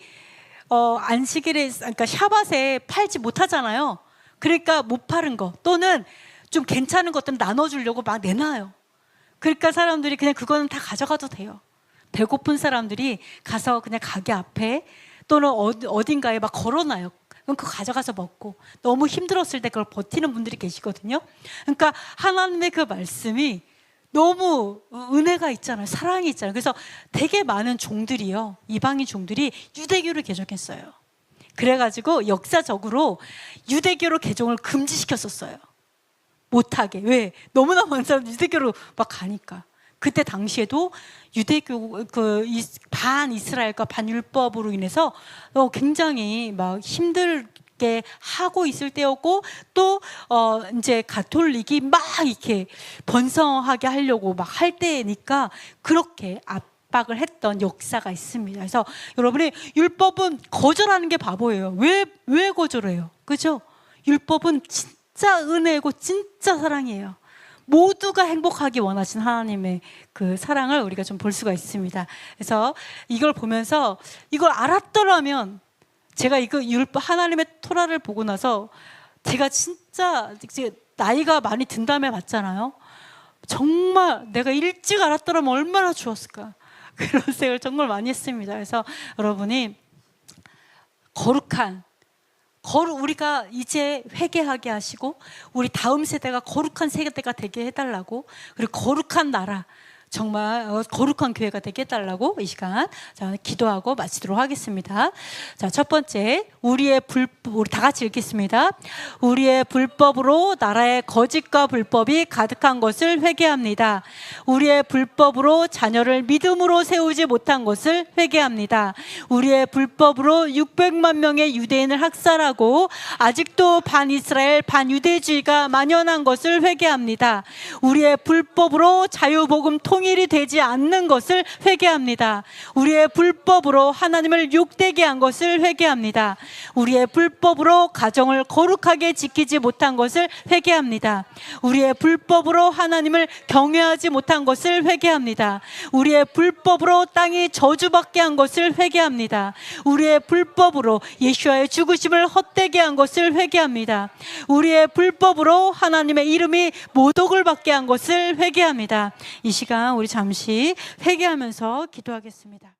안식일에, 그러니까 샤밧에 팔지 못하잖아요. 그러니까 못 파는 거 또는 좀 괜찮은 것들은 나눠주려고 막 내놔요. 그러니까 사람들이 그냥 그거는 다 가져가도 돼요. 배고픈 사람들이 가서 그냥 가게 앞에 또는 어딘가에 막 걸어놔요. 그럼 그거 가져가서 먹고, 너무 힘들었을 때 그걸 버티는 분들이 계시거든요. 그러니까 하나님의 그 말씀이 너무 은혜가 있잖아요. 사랑이 있잖아요. 그래서 되게 많은 종들이요, 이방인 종들이 유대교를 개종했어요. 그래가지고 역사적으로 유대교로 개종을 금지시켰었어요. 못하게. 왜? 너무나 많은 사람들이 유대교로 막 가니까. 그때 당시에도 유대교 반 이스라엘과 반 율법으로 인해서 굉장히 막 힘들게 하고 있을 때였고, 또 이제 가톨릭이 막 이렇게 번성하게 하려고 막 할 때니까 그렇게 압박을 했던 역사가 있습니다. 그래서 여러분이 율법은 거절하는 게 바보예요. 왜 거절해요? 그죠? 율법은 진짜 은혜고 진짜 사랑이에요. 모두가 행복하기 원하신 하나님의 그 사랑을 우리가 좀 볼 수가 있습니다. 그래서 이걸 보면서 이걸 알았더라면, 제가 이거 하나님의 토라를 보고 나서 제가 진짜 나이가 많이 든 다음에 봤잖아요. 정말 내가 일찍 알았더라면 얼마나 좋았을까, 그런 생각을 정말 많이 했습니다. 그래서 여러분이 우리가 이제 회개하게 하시고, 우리 다음 세대가 거룩한 세대가 되게 해달라고, 그리고 거룩한 나라, 정말 거룩한 교회가 되게 해달라고 이 시간 기도하고 마치도록 하겠습니다. 자, 첫 번째, 우리 다 같이 읽겠습니다. 우리의 불법으로 나라의 거짓과 불법이 가득한 것을 회개합니다. 우리의 불법으로 자녀를 믿음으로 세우지 못한 것을 회개합니다. 우리의 불법으로 600만 명의 유대인을 학살하고 아직도 반이스라엘 반유대주의가 만연한 것을 회개합니다. 우리의 불법으로 자유복음 통일이 되지 않는 것을 회개합니다. 우리의 불법으로 하나님을 욕되게 한 것을 회개합니다. 우리의 불법으로 가정을 거룩하게 지키지 못한 것을 회개합니다. 우리의 불법으로 하나님을 경외하지 못한 것을 회개합니다. 우리의 불법으로 땅이 저주받게 한 것을 회개합니다. 우리의 불법으로 예수와의 죽으심을 헛되게 한 것을 회개합니다. 우리의 불법으로 하나님의 이름이 모독을 받게 한 것을 회개합니다. 이 시간 우리 잠시 회개하면서 기도하겠습니다.